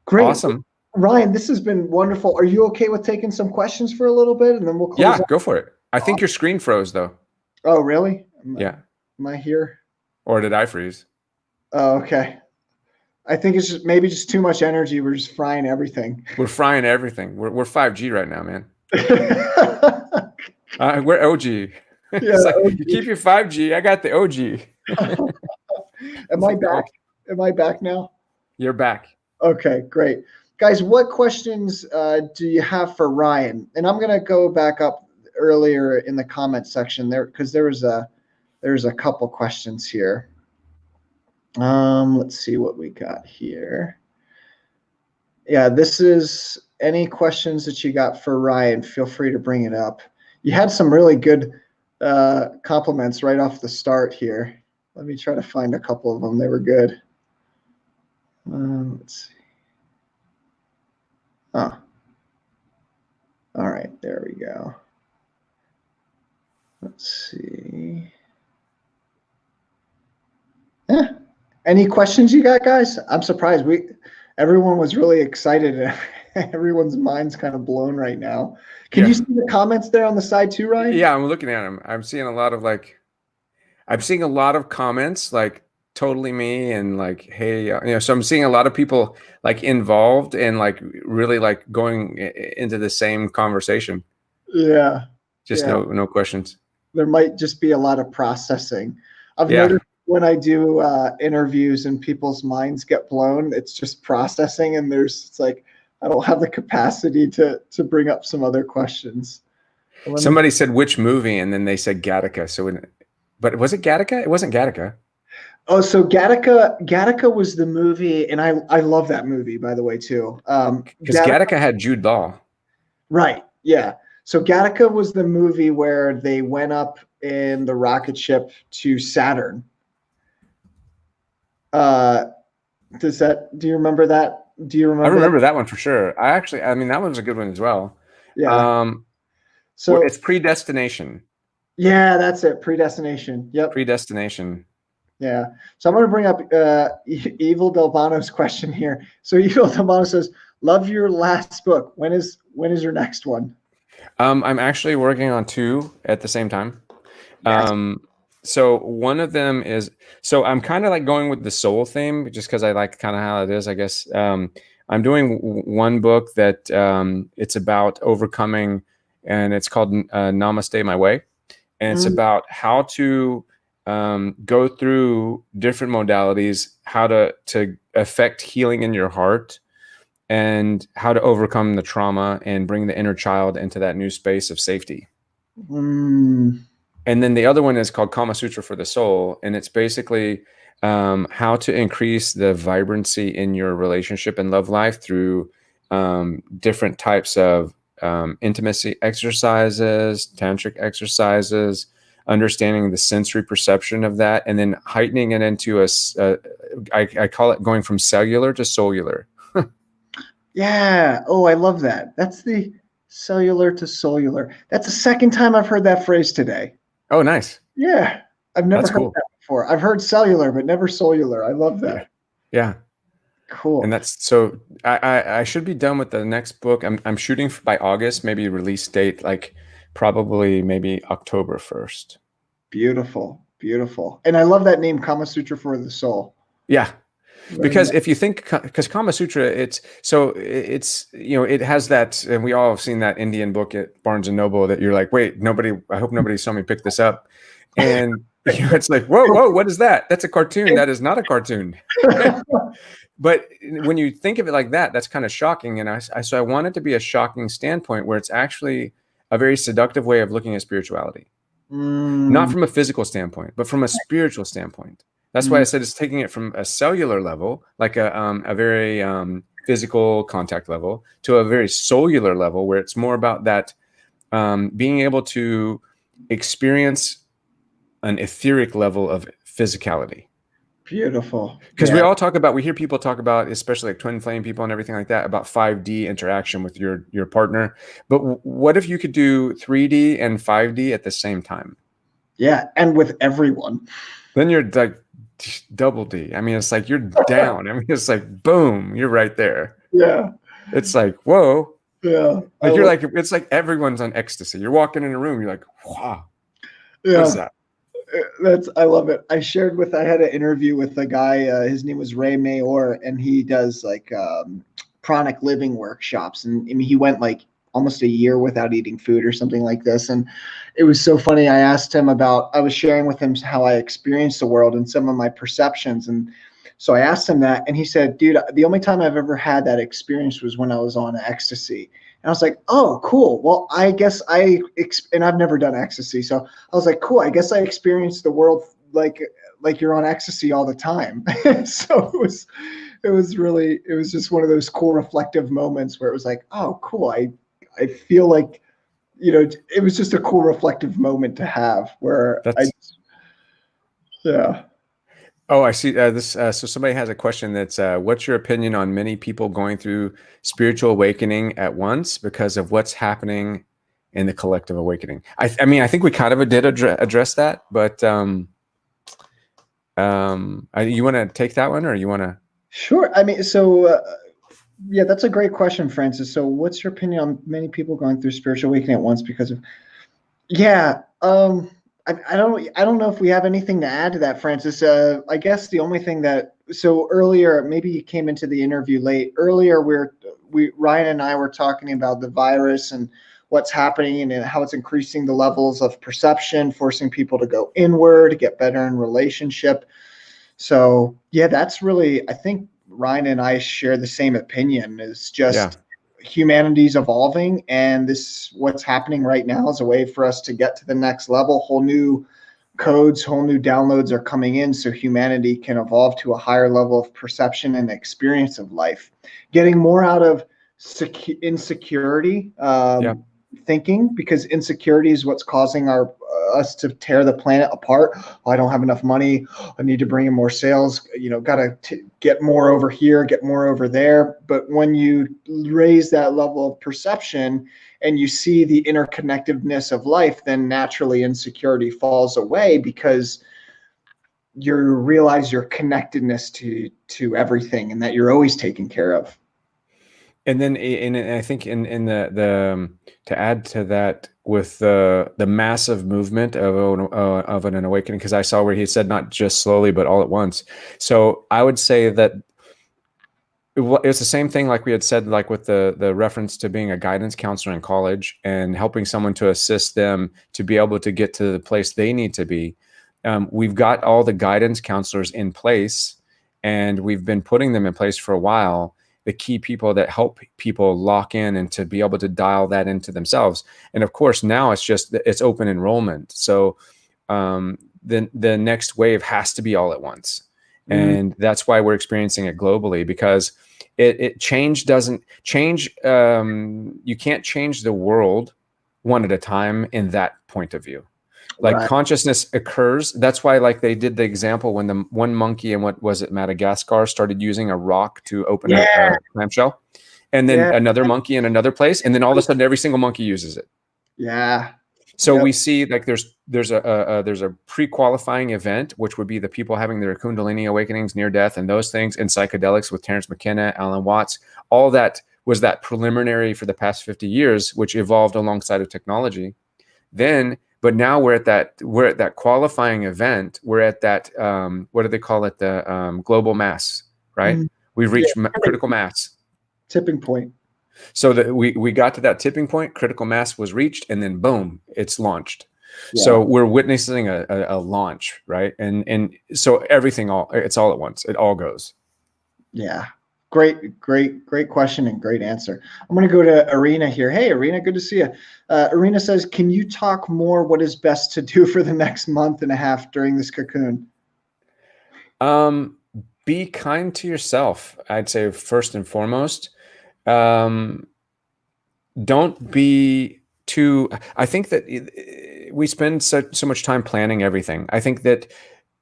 Great. Awesome. Ryan, this has been wonderful. Are you okay with taking some questions for a little bit, and then we'll close? Yeah, go for it. I think your screen froze though. Oh, really? Am I here? Or did I freeze? Oh, okay. I think it's maybe just too much energy. We're just frying everything. We're frying everything. We're 5G right now, man. We're OG. It's like, OG. You keep your 5G. I got the OG. Am I back? Am I back now? You're back. Okay, great. Guys, what questions do you have for Ryan? And I'm going to go back up earlier in the comment section there, because there's a couple questions here. Let's see what we got here. Yeah, this is any questions that you got for Ryan, feel free to bring it up. You had some really good compliments right off the start here. Let me try to find a couple of them. They were good. Let's see. Oh. All right, there we go. Let's see. Yeah. Any questions you got, guys? I'm surprised. Everyone was really excited. Everyone's mind's kind of blown right now. Can you see the comments there on the side too, Ryan? Yeah, I'm looking at them. I'm seeing a lot of comments like totally me and like, hey, so I'm seeing a lot of people like involved and like really like going into the same conversation. Yeah. Just no questions. There might just be a lot of processing. I've noticed when I do interviews and people's minds get blown, it's just processing, and it's like I don't have the capacity to bring up some other questions. Somebody said which movie, and then they said Gattaca. But was it Gattaca? It wasn't Gattaca. Oh, so Gattaca was the movie, and I love that movie, by the way, too. Because Gattaca had Jude Law. Right. Yeah. So Gattaca was the movie where they went up in the rocket ship to Saturn. Do you remember that? Do you remember? I remember that one for sure. I mean, that one's a good one as well. Yeah. So it's Predestination. Yeah, that's it. Predestination. Yep. Predestination. Yeah. So I'm going to bring up Evil Delbano's question here. So Evil Delbano says, "Love your last book. When is your next one?" I'm actually working on 2 at the same time. Yes. So one of them is, so I'm kind of like going with the soul theme just because I like kind of how it is, I guess. I'm doing one book that it's about overcoming, and it's called Namaste My Way. And it's about how to go through different modalities, how to affect healing in your heart, and how to overcome the trauma and bring the inner child into that new space of safety. And then the other one is called Kama Sutra for the Soul. And it's basically how to increase the vibrancy in your relationship and love life through different types of intimacy exercises, tantric exercises, understanding the sensory perception of that, and then heightening it into I call it going from cellular to solar. Yeah. Oh, I love that. That's the cellular to solar. That's the second time I've heard that phrase today. Oh, nice. Yeah. I've never heard that before. I've heard cellular, but never solar. I love that. Yeah. Cool. And that's, so I should be done with the next book. I'm shooting by August, maybe release date, like probably maybe October 1st. Beautiful. Beautiful. And I love that name, Kama Sutra for the Soul. Yeah. Because if you think, because Kama Sutra, it has that, and we all have seen that Indian book at Barnes and Noble that you're like, wait, I hope nobody saw me pick this up. And it's like, whoa, what is that? That's a cartoon. That is not a cartoon. But when you think of it like that, that's kind of shocking. And so I want it to be a shocking standpoint where it's actually a very seductive way of looking at spirituality. Not from a physical standpoint, but from a spiritual standpoint. That's why I said it's taking it from a cellular level, like a very physical contact level, to a very cellular level, where it's more about that being able to experience an etheric level of physicality. Beautiful. Because we hear people talk about, especially like twin flame people and everything like that, about 5D interaction with your partner. But what if you could do 3D and 5D at the same time? Yeah, and with everyone. Then you're like double D. I mean, it's like you're down. I mean, it's like boom, you're right there. Yeah. It's like, whoa. Yeah. Like you're like, it's like everyone's on ecstasy. You're walking in a room, you're like, wow. Yeah. What is that? I love it. I had an interview with a guy, his name was Ray Mayor, and he does like chronic living workshops. And I mean, he went like almost a year without eating food or something like this. And it was so funny. I was sharing with him how I experienced the world and some of my perceptions. And so I asked him that, and he said, dude, the only time I've ever had that experience was when I was on ecstasy. And I was like, oh, cool. Well, I guess and I've never done ecstasy. So I was like, cool. I guess I experienced the world like like you're on ecstasy all the time. So it was just one of those cool reflective moments where it was like, oh, cool. I feel like, it was just a cool reflective moment to have where yeah. Oh, I see. This. So somebody has a question that's, what's your opinion on many people going through spiritual awakening at once because of what's happening in the collective awakening? I mean, I think we kind of did address that, but you want to take that one, or you want to? Sure. I mean, so yeah, that's a great question, Francis. So what's your opinion on many people going through spiritual awakening at once because of, yeah, I don't know if we have anything to add to that, Francis. I guess the only thing so earlier, maybe you came into the interview late. Earlier, Ryan and I were talking about the virus and what's happening and how it's increasing the levels of perception, forcing people to go inward, get better in relationship. So yeah, that's really, I think Ryan and I share the same opinion. Is just humanity's evolving, and what's happening right now is a way for us to get to the next level. Whole new codes, whole new downloads are coming in, so humanity can evolve to a higher level of perception and experience of life, getting more out of insecurity thinking, because insecurity is what's causing us to tear the planet apart. Oh, I don't have enough money. I need to bring in more sales. Got to get more over here, get more over there. But when you raise that level of perception and you see the interconnectedness of life, then naturally insecurity falls away, because you realize your connectedness to everything and that you're always taken care of. And then, I think in the to add to that, with the massive movement of an awakening, because I saw where he said not just slowly but all at once. So I would say that it's the same thing like we had said, like with the reference to being a guidance counselor in college and helping someone to assist them to be able to get to the place they need to be. We've got all the guidance counselors in place, and we've been putting them in place for a while. The key people that help people lock in and to be able to dial that into themselves. And of course, now it's open enrollment. So the next wave has to be all at once. And that's why we're experiencing it globally, because change doesn't change. You can't change the world one at a time in that point of view. Like consciousness occurs. That's why, like they did the example when the one monkey in what was it, Madagascar, started using a rock to open a clamshell, and then another monkey in another place, and then all of a sudden every single monkey uses it. Yeah. So we see like there's a pre-qualifying event, which would be the people having their Kundalini awakenings, near death, and those things, and psychedelics with Terrence McKenna, Alan Watts. All that was that preliminary for the past 50 years, which evolved alongside of technology. But now we're at that qualifying event. We're at that, what do they call it? The global mass, right? We've reached critical mass. Tipping point. So that we got to that tipping point, critical mass was reached, and then boom, it's launched. Yeah. So we're witnessing a launch, right? And so it's all at once. It all goes. Yeah. Great question and great answer. I'm going to go to Arena here. Hey, Arena, good to see you. Arena says, can you talk more what is best to do for the next month and a half during this cocoon? Be kind to yourself, I'd say, first and foremost. Don't be too... I think that we spend so much time planning everything. I think that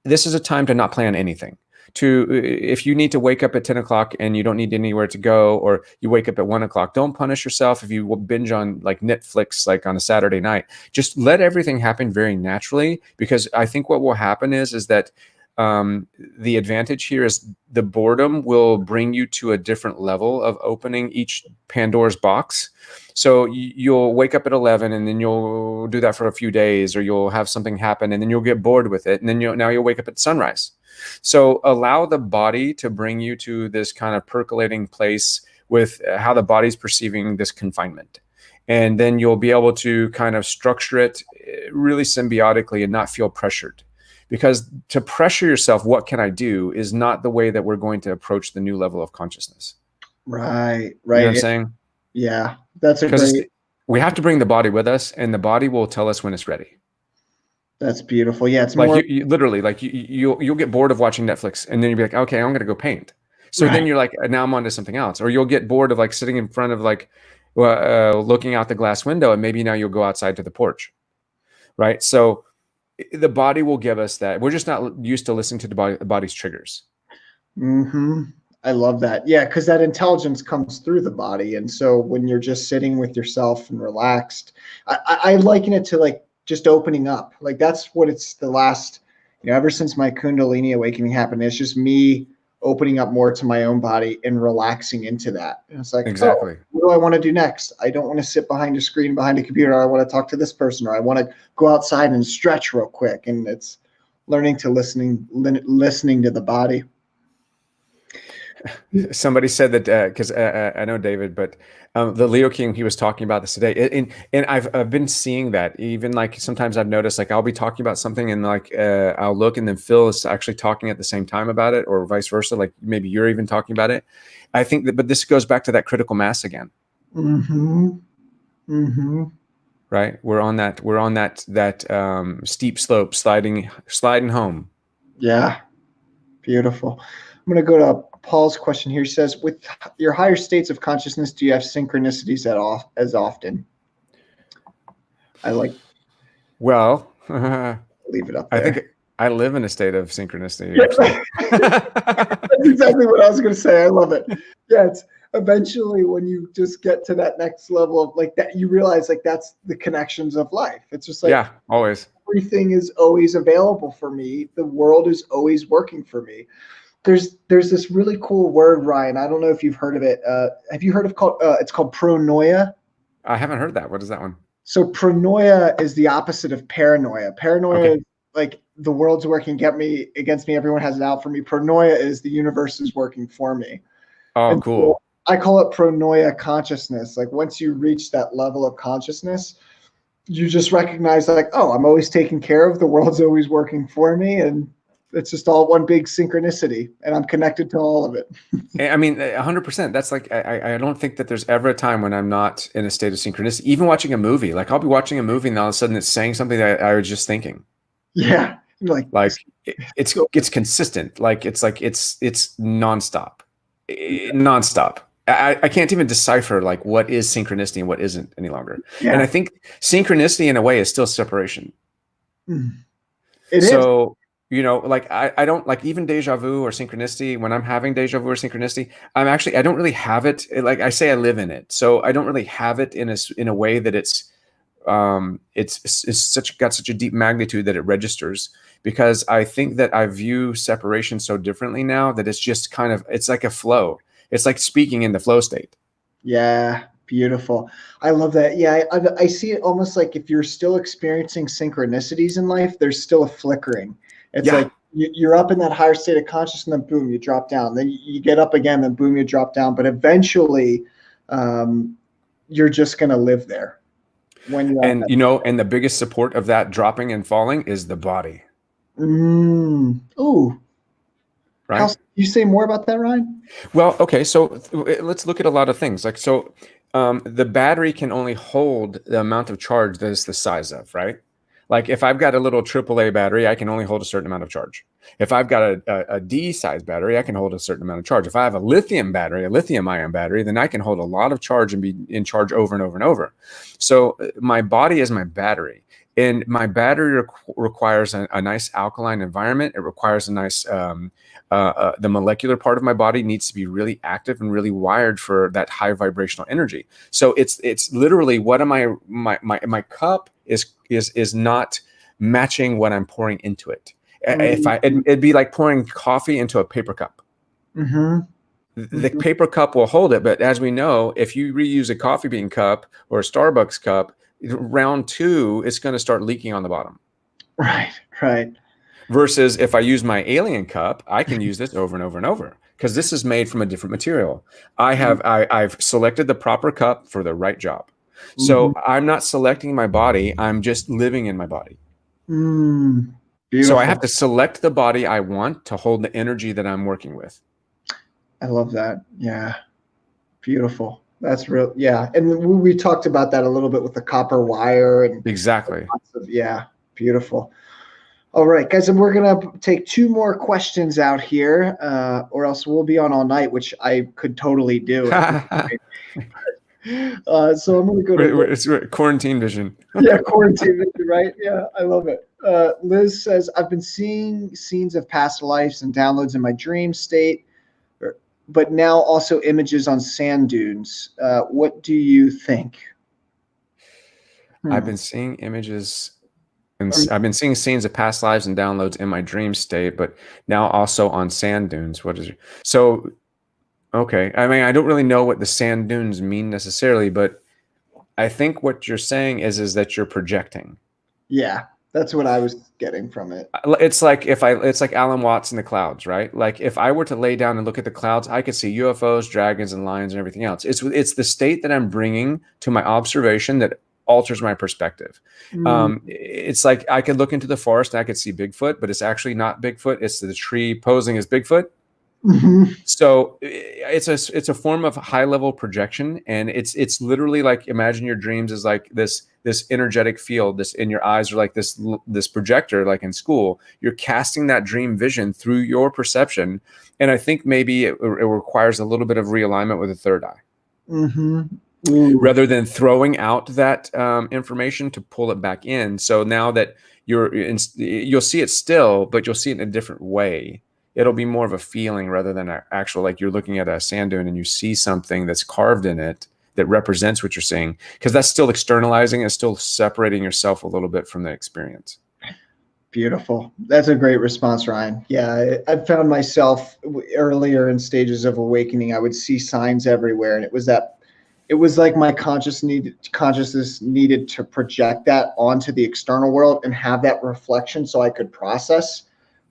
this is a time to not plan anything. If you need to wake up at 10 o'clock and you don't need anywhere to go, or you wake up at 1 o'clock, don't punish yourself if you binge on like Netflix, like on a Saturday night. Just let everything happen very naturally, because I think what will happen is that the advantage here is the boredom will bring you to a different level of opening each Pandora's box. So you'll wake up at 11 and then you'll do that for a few days, or you'll have something happen and then you'll get bored with it. And then now you'll wake up at sunrise. So allow the body to bring you to this kind of percolating place with how the body's perceiving this confinement. And then you'll be able to kind of structure it really symbiotically and not feel pressured. Because to pressure yourself, what can I do, is not the way that we're going to approach the new level of consciousness. Right. You know what I'm saying? Yeah, that's a great... We have to bring the body with us, and the body will tell us when it's ready. That's beautiful. Yeah, it's Like more you literally, like you'll get bored of watching Netflix, and then you'll be like, okay, I'm gonna go paint. So then right. you're like, now I'm on to something else. Or you'll get bored of like sitting in front of like, looking out the glass window, and maybe now you'll go outside to the porch, right? So the body will give us that. We're just not used to listening to the body's triggers. Hmm. I love that. Yeah, because that intelligence comes through the body. And so when you're just sitting with yourself and relaxed, I liken it to like just opening up. Like that's what it's the last, ever since my Kundalini awakening happened, it's just me opening up more to my own body and relaxing into that. And it's like, oh, Exactly. what do I want to do next? I don't want to sit behind a screen, behind a computer. I want to talk to this person, or I want to go outside and stretch real quick. And it's learning to listening to the body. Somebody said that because I know David, but the Leo King, he was talking about this today, and I've been seeing that. Even like sometimes I've noticed like I'll be talking about something and like I'll look and then Phil is actually talking at the same time about it, or vice versa. Like maybe you're even talking about it. I think that, but this goes back to that critical mass again. Mm-hmm. Mm-hmm. Right? We're on that steep slope, sliding home. Yeah. Beautiful. I'm going to go to Paul's question here. He says, with your higher states of consciousness, do you have synchronicities as often? I like Well, leave it up I there. think I live in a state of synchronicity, That's actually. exactly what I was going to say. I love it. Yeah, it's eventually when you just get to that next level of like that, you realize like that's the connections of life. It's just like Yeah, always. everything is always available for me. The world is always working for me. There's this really cool word, Ryan. I don't know if you've heard of it. Have you heard of called? It's called pronoia. I haven't heard that. What is that one? So pronoia is the opposite of paranoia. Paranoia Okay. is like the world's working against me. Everyone has it out for me. Pronoia is the universe is working for me. Oh, And so cool. I call it pronoia consciousness. Like once you reach that level of consciousness, you just recognize like, oh, I'm always taken care of. The world's always working for me, and it's just all one big synchronicity, and I'm connected to all of it. I mean, 100%. That's like I don't think that there's ever a time when I'm not in a state of synchronicity. Even watching a movie, like I'll be watching a movie and all of a sudden it's saying something that I was just thinking. Yeah, like It's consistent. Like it's nonstop, nonstop. I can't even decipher like what is synchronicity and what isn't any longer. yeah, And I think synchronicity in a way is still separation. it is. So, like I don't like even deja vu or synchronicity. When I'm having deja vu or synchronicity, I don't really have it. Like I say, I live in it. So I don't really have it in a way that it's got such a deep magnitude that it registers, because I think that I view separation so differently now that it's just kind of, it's like a flow. It's like speaking in the flow state. Yeah, beautiful. I love that. Yeah, I see it almost like if you're still experiencing synchronicities in life, there's still a flickering. It's Yeah. like you're up in that higher state of consciousness, and then boom, you drop down. Then you get up again, then boom, you drop down. But eventually, you're just going to live there when you're at And, that. and the biggest support of that dropping and falling is the body, Ooh. right? You say more about that, Ryan? Well, okay, so let's look at a lot of things. Like, so the battery can only hold the amount of charge that it's the size of, right? Like if I've got a little AAA battery, I can only hold a certain amount of charge. If I've got a D size battery, I can hold a certain amount of charge. If I have a lithium battery, a lithium ion battery, then I can hold a lot of charge and be in charge over and over and over. So my body is my battery. And my battery requires a nice alkaline environment. It requires a nice, the molecular part of my body needs to be really active and really wired for that high vibrational energy. So it's literally what am my cup is not matching what I'm pouring into it. It'd be like pouring coffee into a paper cup. Mm-hmm. The paper cup will hold it, but as we know, if you reuse a coffee bean cup or a Starbucks cup, round two, it's going to start leaking on the bottom. Right. Versus if I use my alien cup, I can use this over and over and over because this is made from a different material. I've selected the proper cup for the right job. So I'm not selecting my body. I'm just living in my body. Beautiful. So I have to select the body I want to hold the energy that I'm working with. I love that. Yeah. Beautiful. That's real. Yeah. And we talked about that a little bit with the copper wire and Exactly. yeah. Beautiful. All right, guys, and we're going to take 2 more questions out here, or else we'll be on all night, which I could totally do. So I'm going to go to It's quarantine vision. yeah, quarantine vision, right? Yeah, I love it. Liz says, I've been seeing scenes of past lives and downloads in my dream state, but now also images on sand dunes. What do you think? I've been seeing images, and I've been seeing scenes of past lives and downloads in my dream state, but now also on sand dunes. So? Okay, I mean, I don't really know what the sand dunes mean necessarily, but I think what you're saying is that you're projecting. Yeah, that's what I was getting from it. It's like it's like Alan Watts in the clouds, right? Like if I were to lay down and look at the clouds, I could see UFOs, dragons, and lions and everything else. It's the state that I'm bringing to my observation that alters my perspective. It's like I could look into the forest and I could see Bigfoot, but it's actually not Bigfoot. It's the tree posing as Bigfoot. So it's a form of high level projection, and it's literally like, imagine your dreams as like this energetic field. This in your eyes are like this projector, like in school. You're casting that dream vision through your perception, and I think maybe it requires a little bit of realignment with the third eye, rather than throwing out that information to pull it back in. So now that you'll see it still, but you'll see it in a different way. It'll be more of a feeling rather than an actual, like you're looking at a sand dune and you see something that's carved in it that represents what you're seeing, because that's still externalizing and still separating yourself a little bit from the experience. Beautiful. That's a great response, Ryan. Yeah, I found myself earlier in stages of awakening. I would see signs everywhere, and it was like my consciousness needed to project that onto the external world and have that reflection so I could process.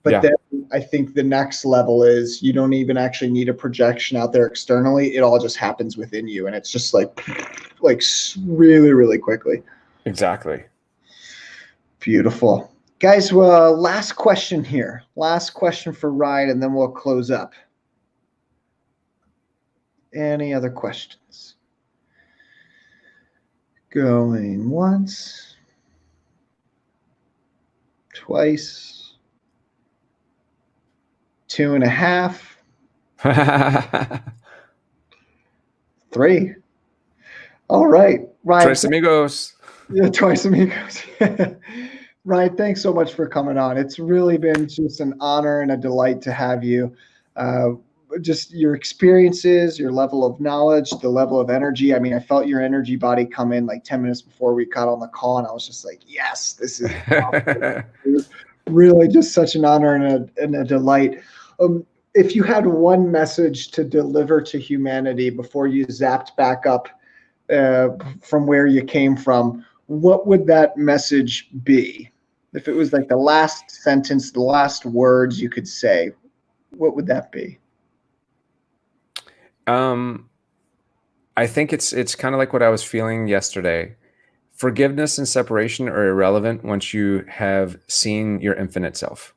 But then I think the next level is you don't even actually need a projection out there externally. It all just happens within you. And it's just like really, really quickly. Exactly. Beautiful. Guys, well, last question here. Last question for Ryan, and then we'll close up. Any other questions? Going once. Twice. 2.5. 3. All right, Ryan. Tres amigos. Yeah, twice amigos. Ryan, thanks so much for coming on. It's really been just an honor and a delight to have you. Just your experiences, your level of knowledge, the level of energy. I mean, I felt your energy body come in like 10 minutes before we got on the call, and I was just like, yes, this is really just such an honor and a delight. If you had one message to deliver to humanity before you zapped back up from where you came from, what would that message be? If it was like the last sentence, the last words you could say, what would that be? I think it's kind of like what I was feeling yesterday. Forgiveness and separation are irrelevant once you have seen your infinite self.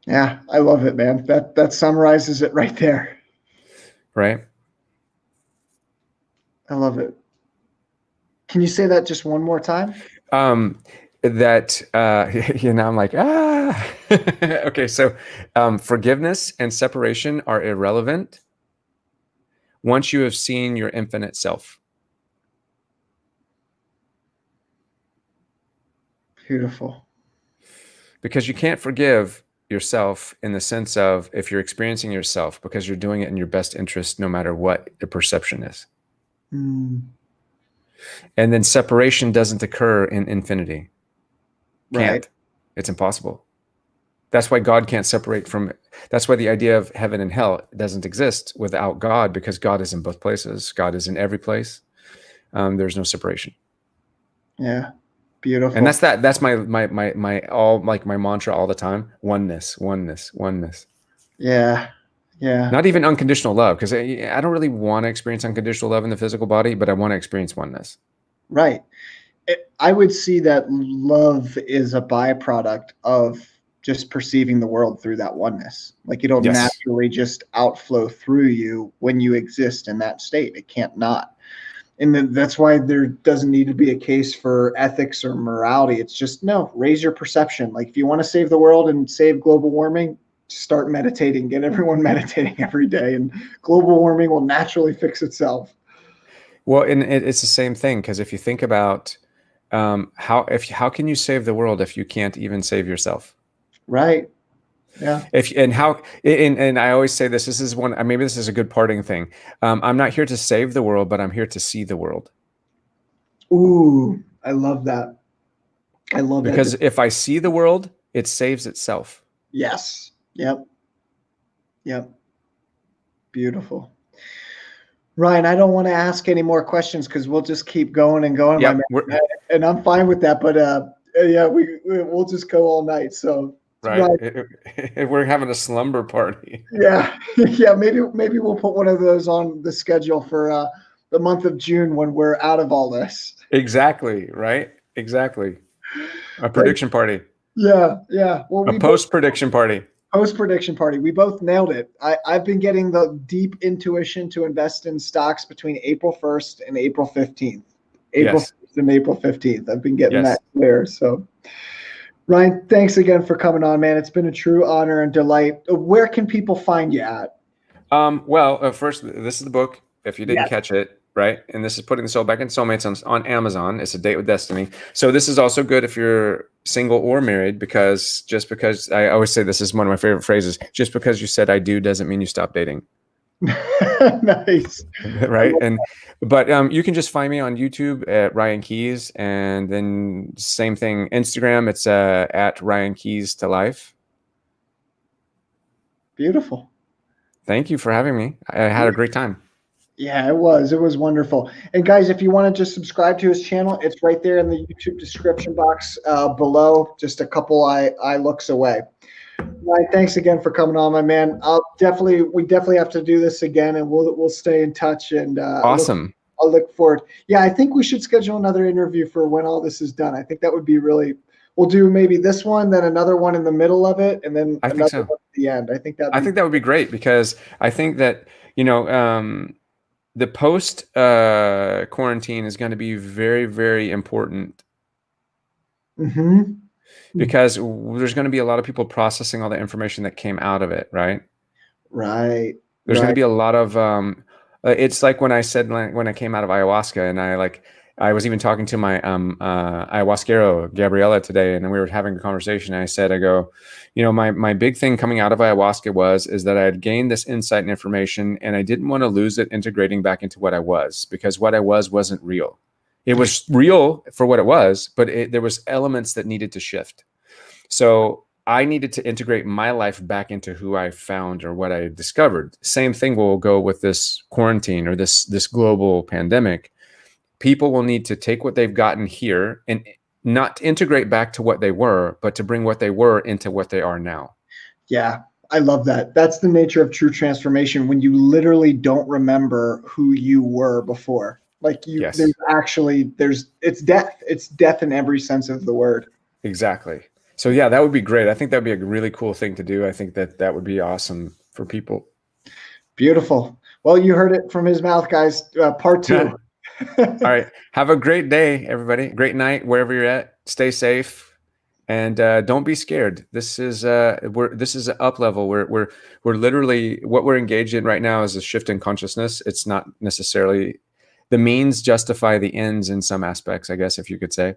Yeah, I love it, man. That summarizes it right there. Right? I love it. Can you say that just one more time? I'm like, okay. So, forgiveness and separation are irrelevant once you have seen your infinite self. Beautiful. Because you can't forgive yourself in the sense of if you're experiencing yourself, because you're doing it in your best interest, no matter what the perception is. And then separation doesn't occur in infinity. Can't. Right. It's impossible. That's why God can't separate from it. That's why the idea of heaven and hell doesn't exist without God, because God is in both places. God is in every place. There's no separation. Yeah. Beautiful. And that's my mantra all the time. Oneness, oneness, oneness. Yeah. Yeah. Not even unconditional love, because I don't really want to experience unconditional love in the physical body, but I want to experience oneness. Right. I would see that love is a byproduct of just perceiving the world through that oneness. Like it'll naturally just outflow through you when you exist in that state. It can't not. And then that's why there doesn't need to be a case for ethics or morality. It's just, no, raise your perception. Like if you want to save the world and save global warming, start meditating, get everyone meditating every day, and global warming will naturally fix itself. Well, and it's the same thing, because if you think about how can you save the world if you can't even save yourself? Right. Yeah. And I always say this is one, maybe this is a good parting thing. I'm not here to save the world, but I'm here to see the world. Ooh, I love that. I love that. Because if I see the world, it saves itself. Yes. Yep. Yep. Beautiful. Ryan, I don't want to ask any more questions because we'll just keep going and going. Yep, and I'm fine with that. But yeah, we'll just go all night. So right, we're having a slumber party. Yeah, yeah. Maybe we'll put one of those on the schedule for the month of June when we're out of all this. Exactly. Right. Exactly. A prediction party. Yeah, yeah. Well, a post prediction party. Post-prediction party. We both nailed it. I've been getting the deep intuition to invest in stocks between April 1st and April 15th. April 1st and April 15th. I've been getting that clear. So, Ryan, thanks again for coming on, man. It's been a true honor and delight. Where can people find you at? Well, first, this is the book, if you didn't catch it. Right. And this is Putting the Soul Back in Soulmates on Amazon. It's a date with destiny. So this is also good if you're single or married, because just because I always say this is one of my favorite phrases, just because you said I do doesn't mean you stop dating. Nice. Right. But you can just find me on YouTube at Ryan Keys, and then same thing, Instagram, it's at Ryan Keys to Life. Beautiful. Thank you for having me. I had a great time. Yeah, it was wonderful. And guys, if you want to just subscribe to his channel, it's right there in the YouTube description box below, just a couple eye looks away. Ryan, thanks again for coming on, my man. We definitely have to do this again, and we'll stay in touch. And awesome. I'll look forward. Yeah, I think we should schedule another interview for when all this is done. I think that would be really. We'll do maybe this one, then another one in the middle of it, and then another one at the end. I think that would be great, because I think that the post quarantine is going to be very, very important. Mm-hmm. Because there's going to be a lot of people processing all the information that came out of it, right? Right. There's going to be a lot of it's like when I said, when I came out of ayahuasca, and I was even talking to my ayahuasquero Gabriella today, and we were having a conversation, and I go, my big thing coming out of ayahuasca is that I had gained this insight and information, and I didn't want to lose it integrating back into what I was, because what I wasn't real. It was real for what it was, but there was elements that needed to shift. So I needed to integrate my life back into who I found or what I discovered. Same thing will go with this quarantine or this global pandemic. People will need to take what they've gotten here and not integrate back to what they were, but to bring what they were into what they are now. Yeah, I love that. That's the nature of true transformation, when you literally don't remember who you were before. Like it's death. It's death in every sense of the word. Exactly. So yeah, that would be great. I think that'd be a really cool thing to do. I think that would be awesome for people. Beautiful. Well, you heard it from his mouth, guys. Part 2. All right. Have a great day, everybody. Great night, wherever you're at. Stay safe, and don't be scared. This is an up level. We're literally, what we're engaged in right now is a shift in consciousness. It's not necessarily the means justify the ends in some aspects, I guess, if you could say.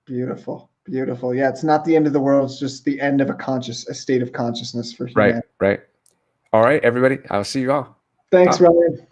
Beautiful. Beautiful. Yeah, it's not the end of the world. It's just the end of a state of consciousness for humanity. Right. All right, everybody. I'll see you all. Thanks, Ryan.